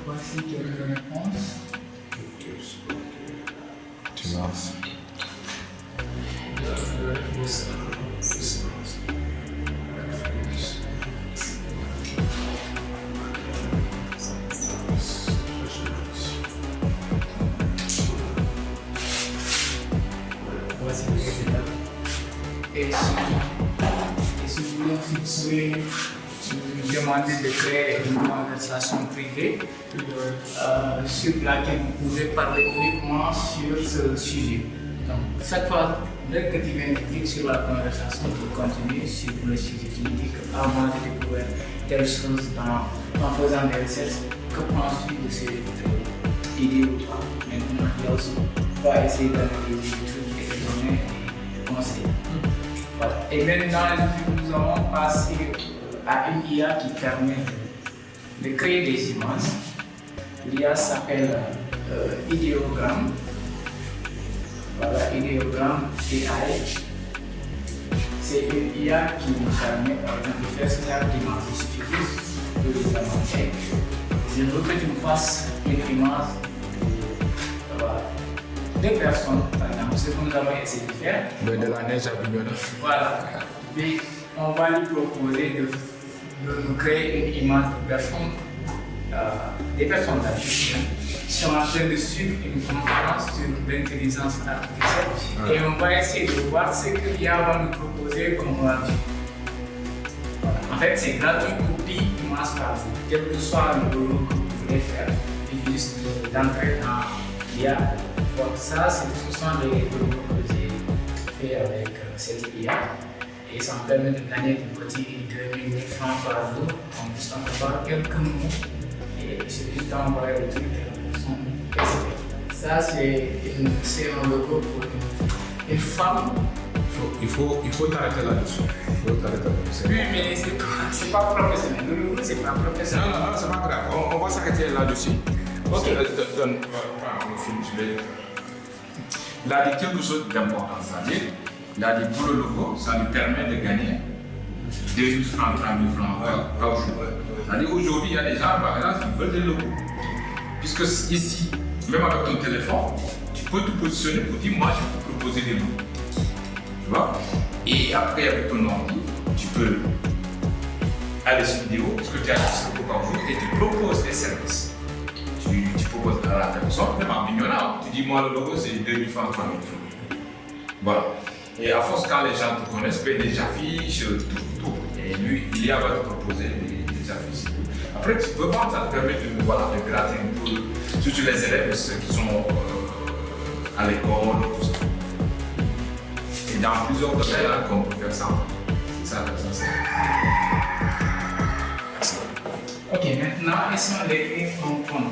Voici quelques réponses. Tu vois. Voici les résultats. Et si vous pouvez nous demander de créer une conversation privée sur laquelle vous pouvez parler uniquement sur ce sujet. Donc, chaque fois, dès que tu viens de cliquer sur la conversation, tu continues sur le sujet. Tu dis qu'avant de découvrir telle chose en faisant des recherches, que penses-tu de cette idée ou pas? Maintenant, il y a aussi, on va essayer d'analyser les trucs et de donner des conseils. Voilà. Et maintenant, nous allons passer à une IA qui permet de créer des images. L'IA s'appelle idéogramme. Voilà, idéogramme AI. C'est une IA qui nous permet de faire ce genre d'images. Il suffit juste de les inventer. Je veux que tu me fasses une image de deux personnes, par exemple, ce que nous allons essayer de faire. De la neige à Bignona. Voilà. Mais on va lui proposer de nous créer une image de personnes, des personnes qui sont en train de suivre une conférence sur l'intelligence artificielle. Et on va essayer de voir ce que l'IA va nous proposer comme rendu. En fait, c'est gratuit pour 10 images par jour. Quel que soit le boulot que vous voulez faire, il suffit juste d'entrer dans l'IA. Donc ça, ce sont les boulots que j'ai fait avec cette IA. Et ça me permet de gagner des petits 2000 francs par jour en juste en avoir quelques mots. Et il suffit juste d'envoyer le truc à la personne et c'est fait. Ça, c'est un logo pour une femme. Il faut t'arrêter là-dessus. Oui, mais c'est pas professionnel. Le logo, c'est pas professionnel. Non, c'est pas grave. On va s'arrêter là-dessus. Ok. Il a dit quelque chose d'important, c'est-à-dire, il a dit pour le logo, ça lui permet de gagner 2 000 francs, 3 000 francs par jour. C'est-à-dire, aujourd'hui, il y a des gens, par exemple, qui veulent des logos. Puisque ici, même avec ton téléphone, tu peux te positionner pour dire, moi, je peux proposer des logos. Tu vois? Et après, avec ton ordi, tu peux aller sur vidéo, parce que tu as 10 logos par jour, et tu proposes des services. Tu proposes à la personne, même en Bignona, tu dis moi le logo c'est 2 000 francs, 3 000 francs. Voilà. Et à force, quand les gens te connaissent, ben, des affiches, tout. Et lui, il va te proposer des affiches. Après, tu peux vendre, ça te permet de gratter un peu, surtout les élèves, ceux qui sont à l'école, tout ça. Et dans plusieurs domaines, on peut faire ça. C'est ça, ça. Ok, maintenant, quelles sont les clés qu'on prend?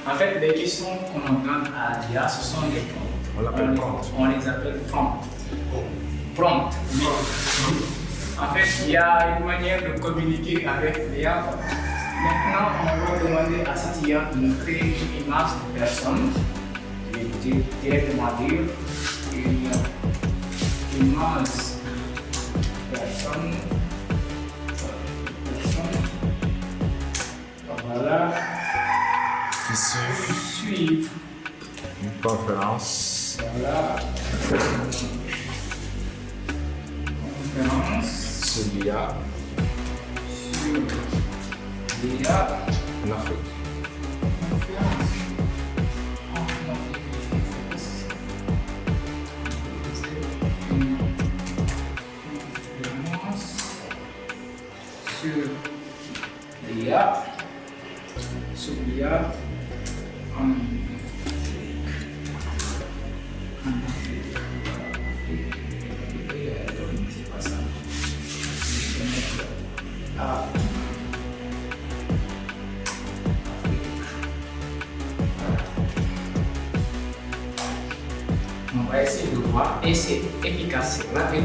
En fait, les questions qu'on donne à l'IA, ce sont des prompts. On l'appelle prompt. On les appelle prompts. Prompt, oui. En fait, il y a une manière de communiquer avec l'IA. Maintenant, on va demander à cette IA de nous créer une image de personne. Je vais directement dire une image de personne. Voilà. Qui Suivre. une conférence. Voilà. Conférence Sur l'IA sur l'IA. en Afrique. Conférence en Afrique. Soubia en c'est pas ça. On va essayer de voir et c'est efficace, c'est rapide.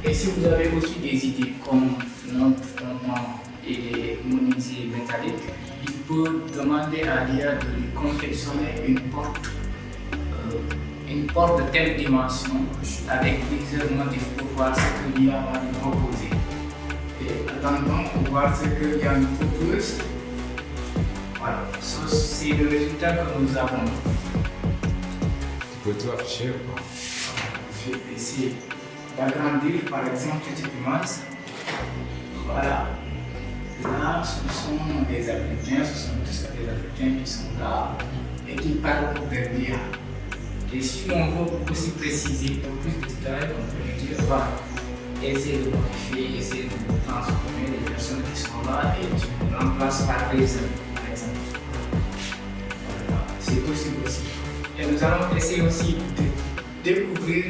Et si vous avez aussi des idées comme notre fondement et les menuisiers métalliques, il peut demander à l'IA de lui confectionner une porte de telle dimension avec plusieurs motifs pour voir ce que l'IA va lui proposer. Et attendons pour voir ce que l'IA nous propose. Voilà, c'est le résultat que nous avons. Tu peux tout afficher ou pas? Je vais essayer d'agrandir par exemple cette image. Voilà. Là, ce sont des Africains, ce sont tous des Africains qui sont là et qui parlent de l'IA. Et si on veut aussi préciser un peu plus de détails, on peut dire voilà, essayer de modifier, essayer de transformer les personnes qui sont là et tu remplaces par des hommes, par exemple. Voilà. C'est possible aussi. Et nous allons essayer aussi de découvrir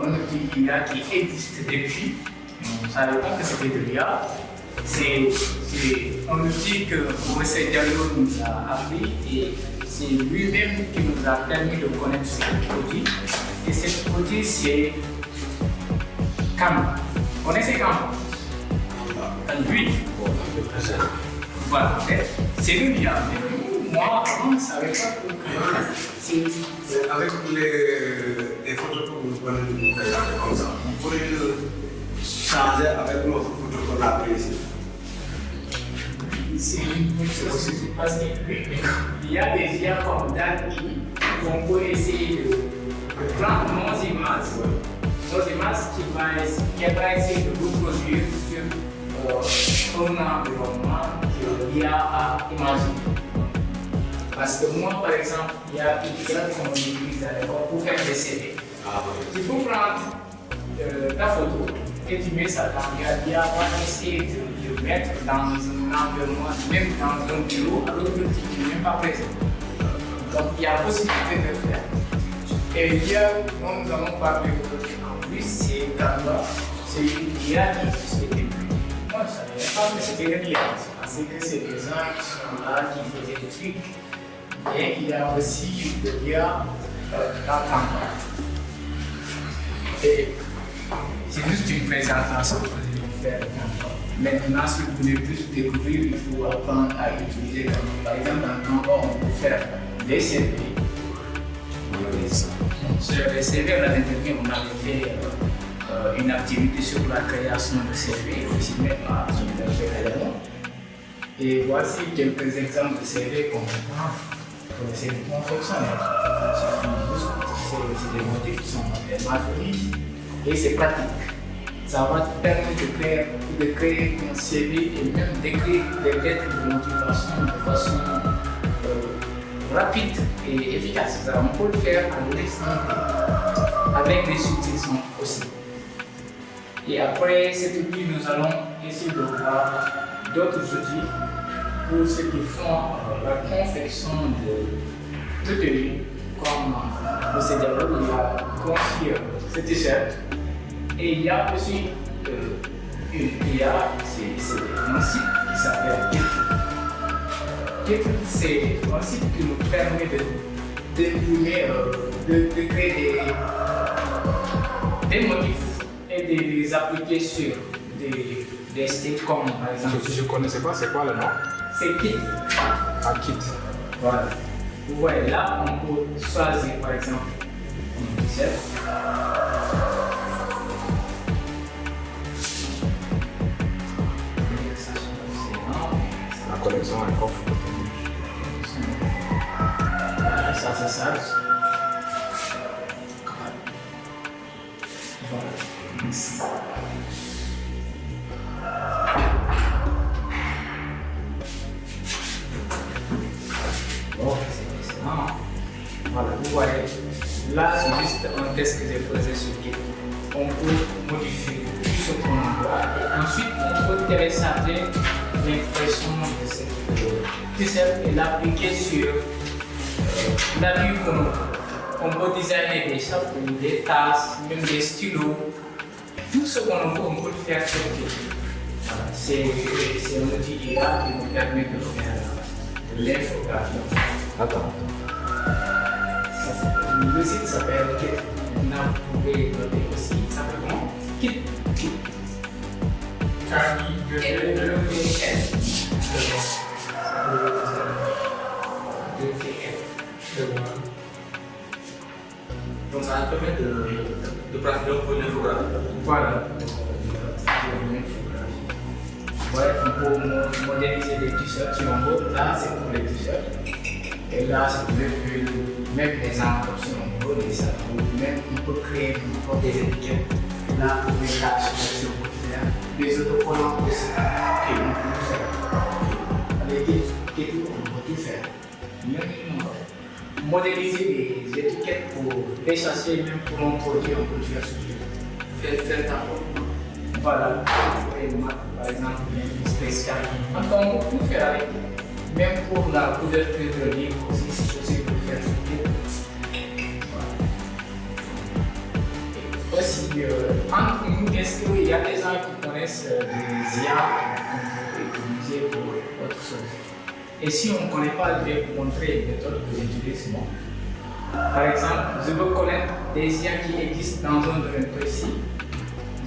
un outil IA qui existe depuis. On ne savait pas que c'était de l'IA. C'est un outil que Moïse Diallo nous a appris et c'est lui-même qui nous a permis de connaître ce produit. Et ce produit, c'est Canva. Vous connaissez Canva? Oui. Voilà, c'est lui qui a appris. Moi, avant, je ne savais pas que c'est. Avec les photos que vous prenez comme ça, vous pourrez le changer avec notre photo qu'on a prise ici. C'est une bonne chose parce qu'il y a des IA comme DALL-E qu'on peut essayer de prendre nos images qui va essayer de reproduire sur un environnement que l'IA a imaginé. Parce que moi, par exemple, il y a une IA qu'on utilise à l'école pour faire des CV. Tu peux prendre ta photo et tu mets ça dans l'IA va essayer de mettre dans un environnement, même dans un bureau, alors que tu n'es même pas présent. Donc il y a possibilité de le faire. Et l'IA dont nous allons parler aujourd'hui en plus, c'est Canva. C'est une IA qui existe depuis. Moi, je ne savais pas que c'était une IA. Je pensais que c'est des gens qui sont là, qui faisaient des trucs. Et il y a aussi de l'IA dans Canva. Et c'est juste une présentation que je vais faire. Maintenant, si vous voulez plus découvrir, il faut apprendre à utiliser Canva. Par exemple, dans Canva, on peut faire des CV. Sur les CV, à l'intérieur, on avait fait une activité sur la création de CV, aussi même à l'université également. Et voici quelques exemples de CV qu'on prend pour essayer de confectionner. C'est des motifs qui sont des mathématiques et c'est pratique. Ça va te permettre de créer un CV et même d'écrire des lettres de motivation de façon rapide et efficace. On peut le faire à l'instant avec des sous-titres aussi. Et après cet outil, nous allons essayer de voir d'autres outils pour ceux qui font la confection de tenues, comme M. Diallo, il a confié ce t-shirt. Et il y a aussi c'est un site qui s'appelle Kit. Kit, c'est un site qui nous permet d'imprimer, de créer des motifs et de les appliquer sur des sticks comme par exemple. Je ne connaissais pas, c'est quoi le nom? C'est Kit. Ah, Kit. Voilà. Vous voyez là, on peut choisir par exemple un t-shirt. La collection est encore Voilà, ça c'est ça. Voilà. Bon, c'est excellent. Voilà, vous voyez. Là, c'est juste un test que j'ai fait sur Git. On peut modifier tout ce qu'on voit et ensuite on peut télécharger l'impression de cette t-shirt et l'appliquer sur l'habit qu'on peut designer des chapeaux, des tasses, même des stylos. Tout ce qu'on peut, on peut le faire sur le t-shirt. Voilà. C'est un outil IA qui nous permet de faire l'infographie. Attends. Le site s'appelle Kit. Maintenant, vous pouvez noter aussi. Ça s'appelle comment? Kit. Donc ça permet de pratiquer un peu l'infographie. Voilà. Ouais, on peut modéliser des t-shirts sur un mot. Là, c'est pour les t-shirts. Et là, c'est pour même les enveloppes sur un mot, les sacs. Même on peut créer des étiquettes. Là, pour les tâches, on peut faire les autocollants aussi. Et on peut tout faire. Avec des tout, on peut tout faire. Même modéliser des étiquettes pour les chercher, même pour un produit, on peut le faire sur le faire ta propre. Voilà, par exemple, une spéciale. En tout cas, on peut tout faire avec. Même pour la couverture de livre aussi, c'est possible de faire sur le voilà. Aussi, entre nous, est-ce qu'il y a des gens qui connaissent des IA qu'on peut utiliser pour autre chose? Et si on ne connaît pas, je vais vous montrer les méthodes que j'utilise moi. Par exemple, je veux connaître des IA qui existent dans un domaine précis.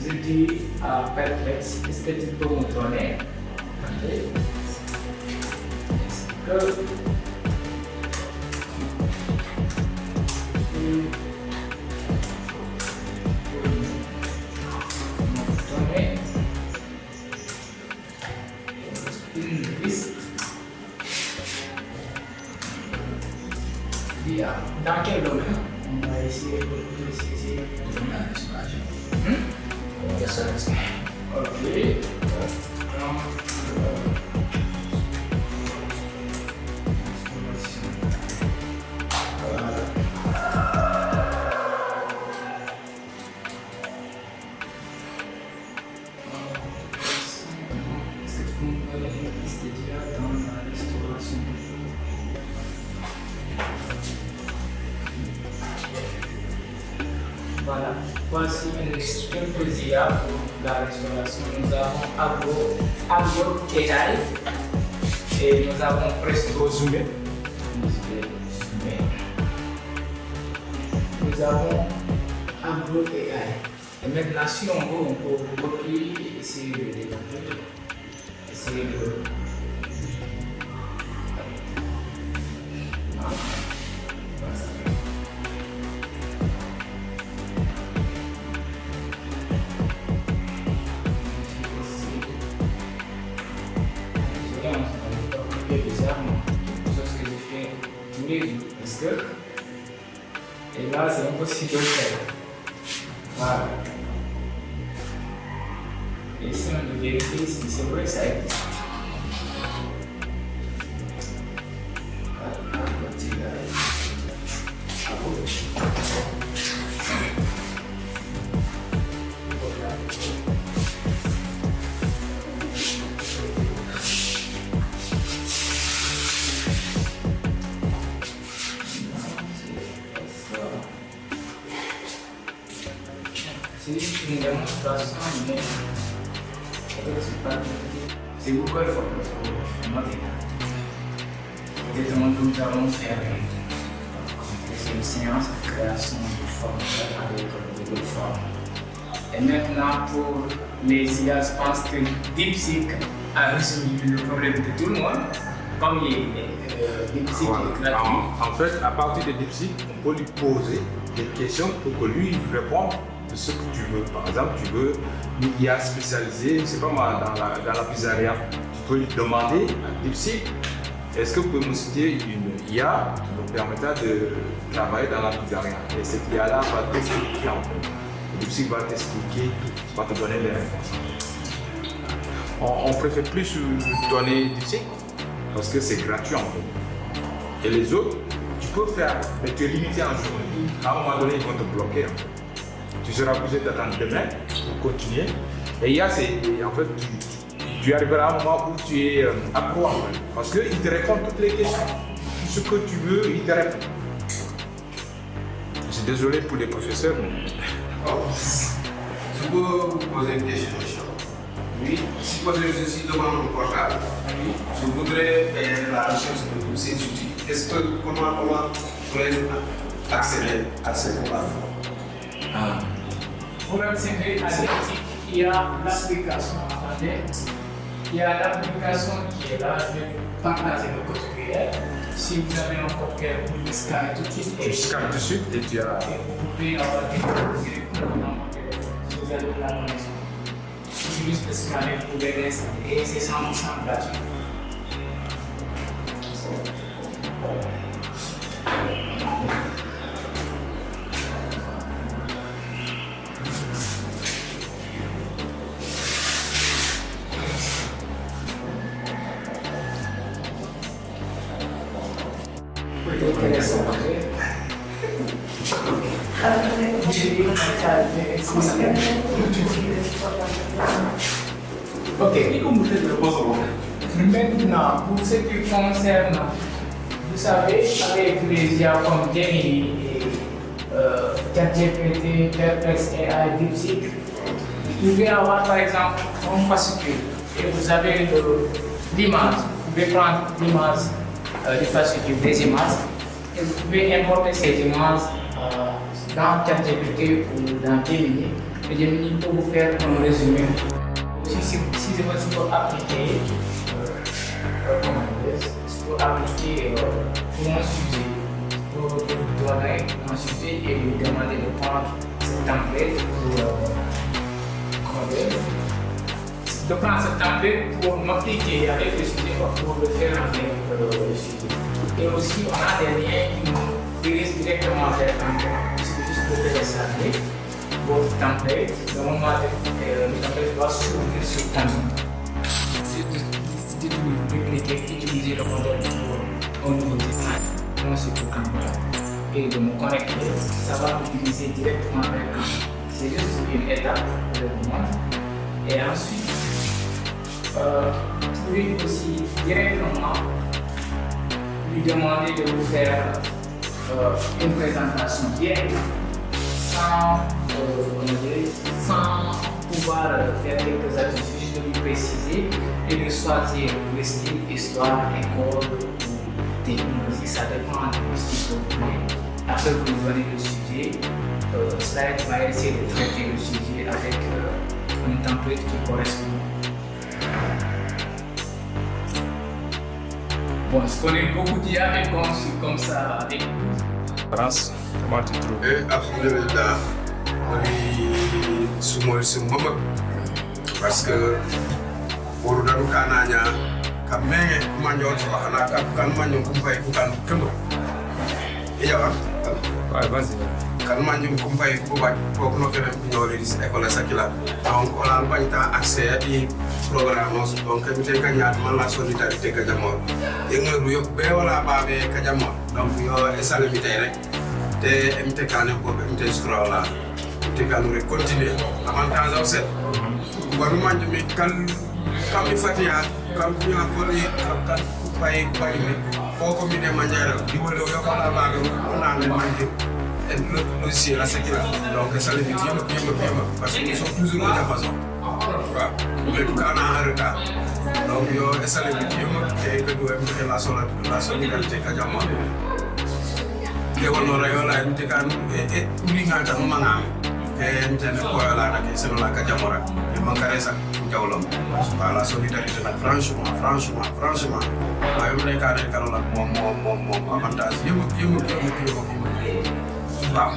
Je dis à Perplex, est-ce que tu peux me donner une liste d'IA. Dans quel domaine? On va essayer de saisir le domaine de l'estimation. Ok. Voilà, voici quelques IA pour la restauration. Nous avons Agro AI et nous avons Presto Zoomé. Nous avons Agro AI. Et maintenant, si on veut, on peut copier et essayer de développer. Essayer de. Parce que, et là c'est impossible de le faire. Voilà. Et si on veut vérifier si c'est vrai que ça existe. C'est une démonstration, mais c'est Google Photos. Peut-être nous allons faire une séance de création de formes avec Google Forms. Et maintenant, pour les IA, je pense que DeepSeek a résolu le problème de tout le monde. Comme DeepSeek est gratuit. En fait, à partir de DeepSeek, on peut lui poser des questions pour que lui réponde de ce que tu veux. Par exemple, tu veux une IA spécialisée, c'est pas moi, dans la pizzeria. Tu peux lui demander à DeepSeek, est-ce que vous pouvez me citer une IA qui nous permettra de travailler dans la pizzeria? Et cette IA-là va t'expliquer en fait. DeepSeek va t'expliquer tout, va te donner les réponses. On préfère plus donner DeepSeek parce que c'est gratuit en fait. Et les autres, tu peux faire, mais tu es limité en journée. À un moment donné, ils vont te bloquer en fait. Tu seras obligé d'attendre demain pour continuer. Et IA, c'est en fait, tu arriveras à un moment où tu es accro en fait. Parce qu'il te répond toutes les questions. Tout ce que tu veux, il te répond. Je suis désolé pour les professeurs, mais... Je peux vous poser une question. Oui. Supposez que je suis devant mon portable. Oui. Je voudrais faire la recherche de tous ces outils. Comment pourrais-je accéder à cette plateforme? Pour accéder à cette il y a l'application. Il y a l'application qui est là, je vais partager le code QR. Si vous avez un code QR, vous le scannez tout de suite. Tu scannes tout de suite et tu as... Et vous pouvez avoir des codes directement dans votre téléphone si vous avez la connexion. Il suffit de scanner, vous pouvez l'installer et c'est 100% gratuit. Ok. Maintenant, pour ce qui concerne, vous savez, avec les IA comme Gemini et ChatGPT, Perplex AI, DeepSeek, vous pouvez avoir par exemple un fascicule et vous avez l'image. Vous pouvez prendre l'image du fascicule, des images, et vous pouvez importer ces images dans ChatGPT ou dans Gemini. Et Gemini peut vous faire un résumé. Aussi, si vous pouvez appliquer, pour appliquer pour un sujet, pour donner un sujet et lui demander de prendre ce template de prendre ce template pour m'appliquer avec le sujet pour le faire avec le sujet. Et aussi, on a des liens qui nous dirigent directement vers le template. Il suffit juste de télécharger votre template. Le moment où le template va s'ouvrir sur le template. Utiliser le modèle pour un nouveau design, ensuite pour Canva et de me connecter, ça va m'utiliser directement avec Canva. C'est juste une étape de moi. Et ensuite, vous pouvez aussi directement lui demander de vous faire une présentation directe sans pouvoir faire quelques ajustements. De lui préciser et de choisir le style, histoire, école ou technologie, ça dépend de ce que vous voulez. Après, vous lui donnez le sujet, Slide va essayer de traiter le sujet avec un template qui correspond. Bon, je connais beaucoup d'IA, mais comme ça avec vous. France, comment tu trouves? Alhamdulillah, on est sous moi. Parce que pour daru kananya kamenge kumanyo tsohana kan manyo kumpai kukan kemo iya wa Ouais, vas-y. kan manyo kumpai kubat ko no kene nyore dis école sakila donc on a pas accès à programme donc mité kanya man la solidarité ka jamor yenga ru yok be wala babe ka jamor donc yo esale mité rek te mité kané ko mité strola mité kanu rek continuer avantage au set baru maju mi kan kami fatia kan punya koli kan kupai mi koko mi de manjara di wolo yo kala ba ga ona le manje et le si la sekira donc ça le dit parce qu'ils sont toujours en façon voilà le kana en retard donc yo ça le dit et que doit mettre la solidarité ka jamo le wono rayo la mi kan et uli ngata mangam et mtene ko la na ke seno la ka jamora e mankare sa jawlam la solidarité nak franchement ayo me ka de kala mom avantage yemu waaw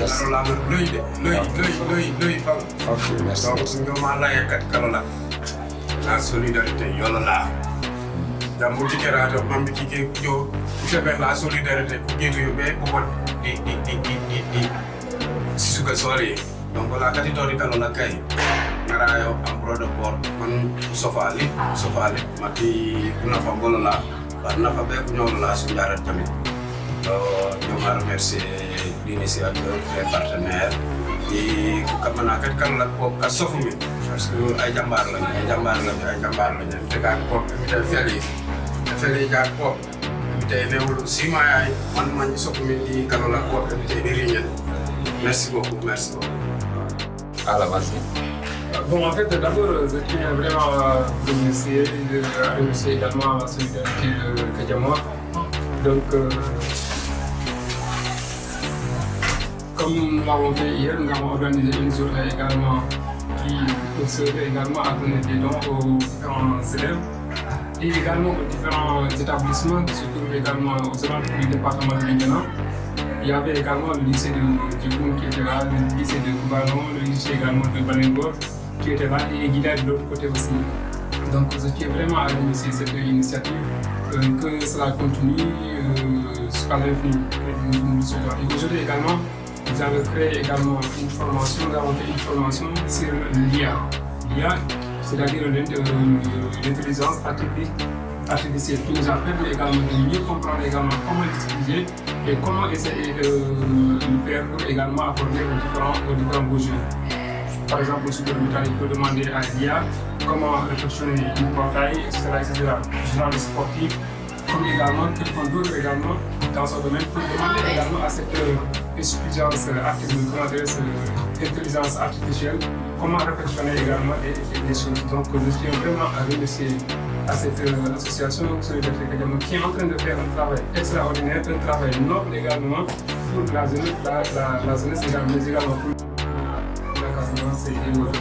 kala la loy fam Ok, merci. donc ñu ma la yakat kala la solidarité yola la jambu tikerato mambi kike yo febe la solidarité ko gitu yo be ko di sisuka sori donc la katitori kala la kay ngarayo am product board man sofali mati kuna fa ngolo la barna fa be ko nyolo la su jarat tamit ñu ma remercier l'initiateur les partenaires et kamana kat kala ko ka sofumi parce que ay jàmbaar lañu tegaat bopp bi tey fel yi jaar bopp bi tey newul ciment yaay man ñu sopp mi di kanola bopp bi tey di riñen merci beaucoup. À la base. Bon, en fait, d'abord, je tiens vraiment à remercier également la solidarité de Kadiamor. Donc, comme nous l'avons fait hier, nous avons organisé une journée également qui serait également à donner des dons aux différents élèves et également aux différents établissements qui se trouvent également aux alentours du département de Bignona. Il y avait également le lycée de Djiboun qui était là, le lycée de Koubanon, le lycée également de Balengor qui était là et Guida de l'autre côté aussi. Donc je tiens vraiment à remercier cette initiative, que cela continue jusqu'à l'infini. Et aujourd'hui également, nous avons créé également une formation, nous avons fait une formation sur l'IA. L'IA, c'est-à-dire l'intelligence artificielle qui nous a permis également de mieux comprendre également comment l'utiliser et comment essayer de le faire pour également apporter aux différents besoins. Par exemple, sur l'hôpital, il peut demander à l'IA comment réfectionner une portail, etc. Journaliste sportif, comme également, quelqu'un d'autre également dans ce domaine peut demander également à cette intelligence artificielle comment réfectionner également des choses. Donc, je tiens vraiment à remercier à cette association Solidarité Kadiamor qui est en train de faire un travail extraordinaire, un travail noble également pour la jeunesse également, mais également pour la Casamance et autres.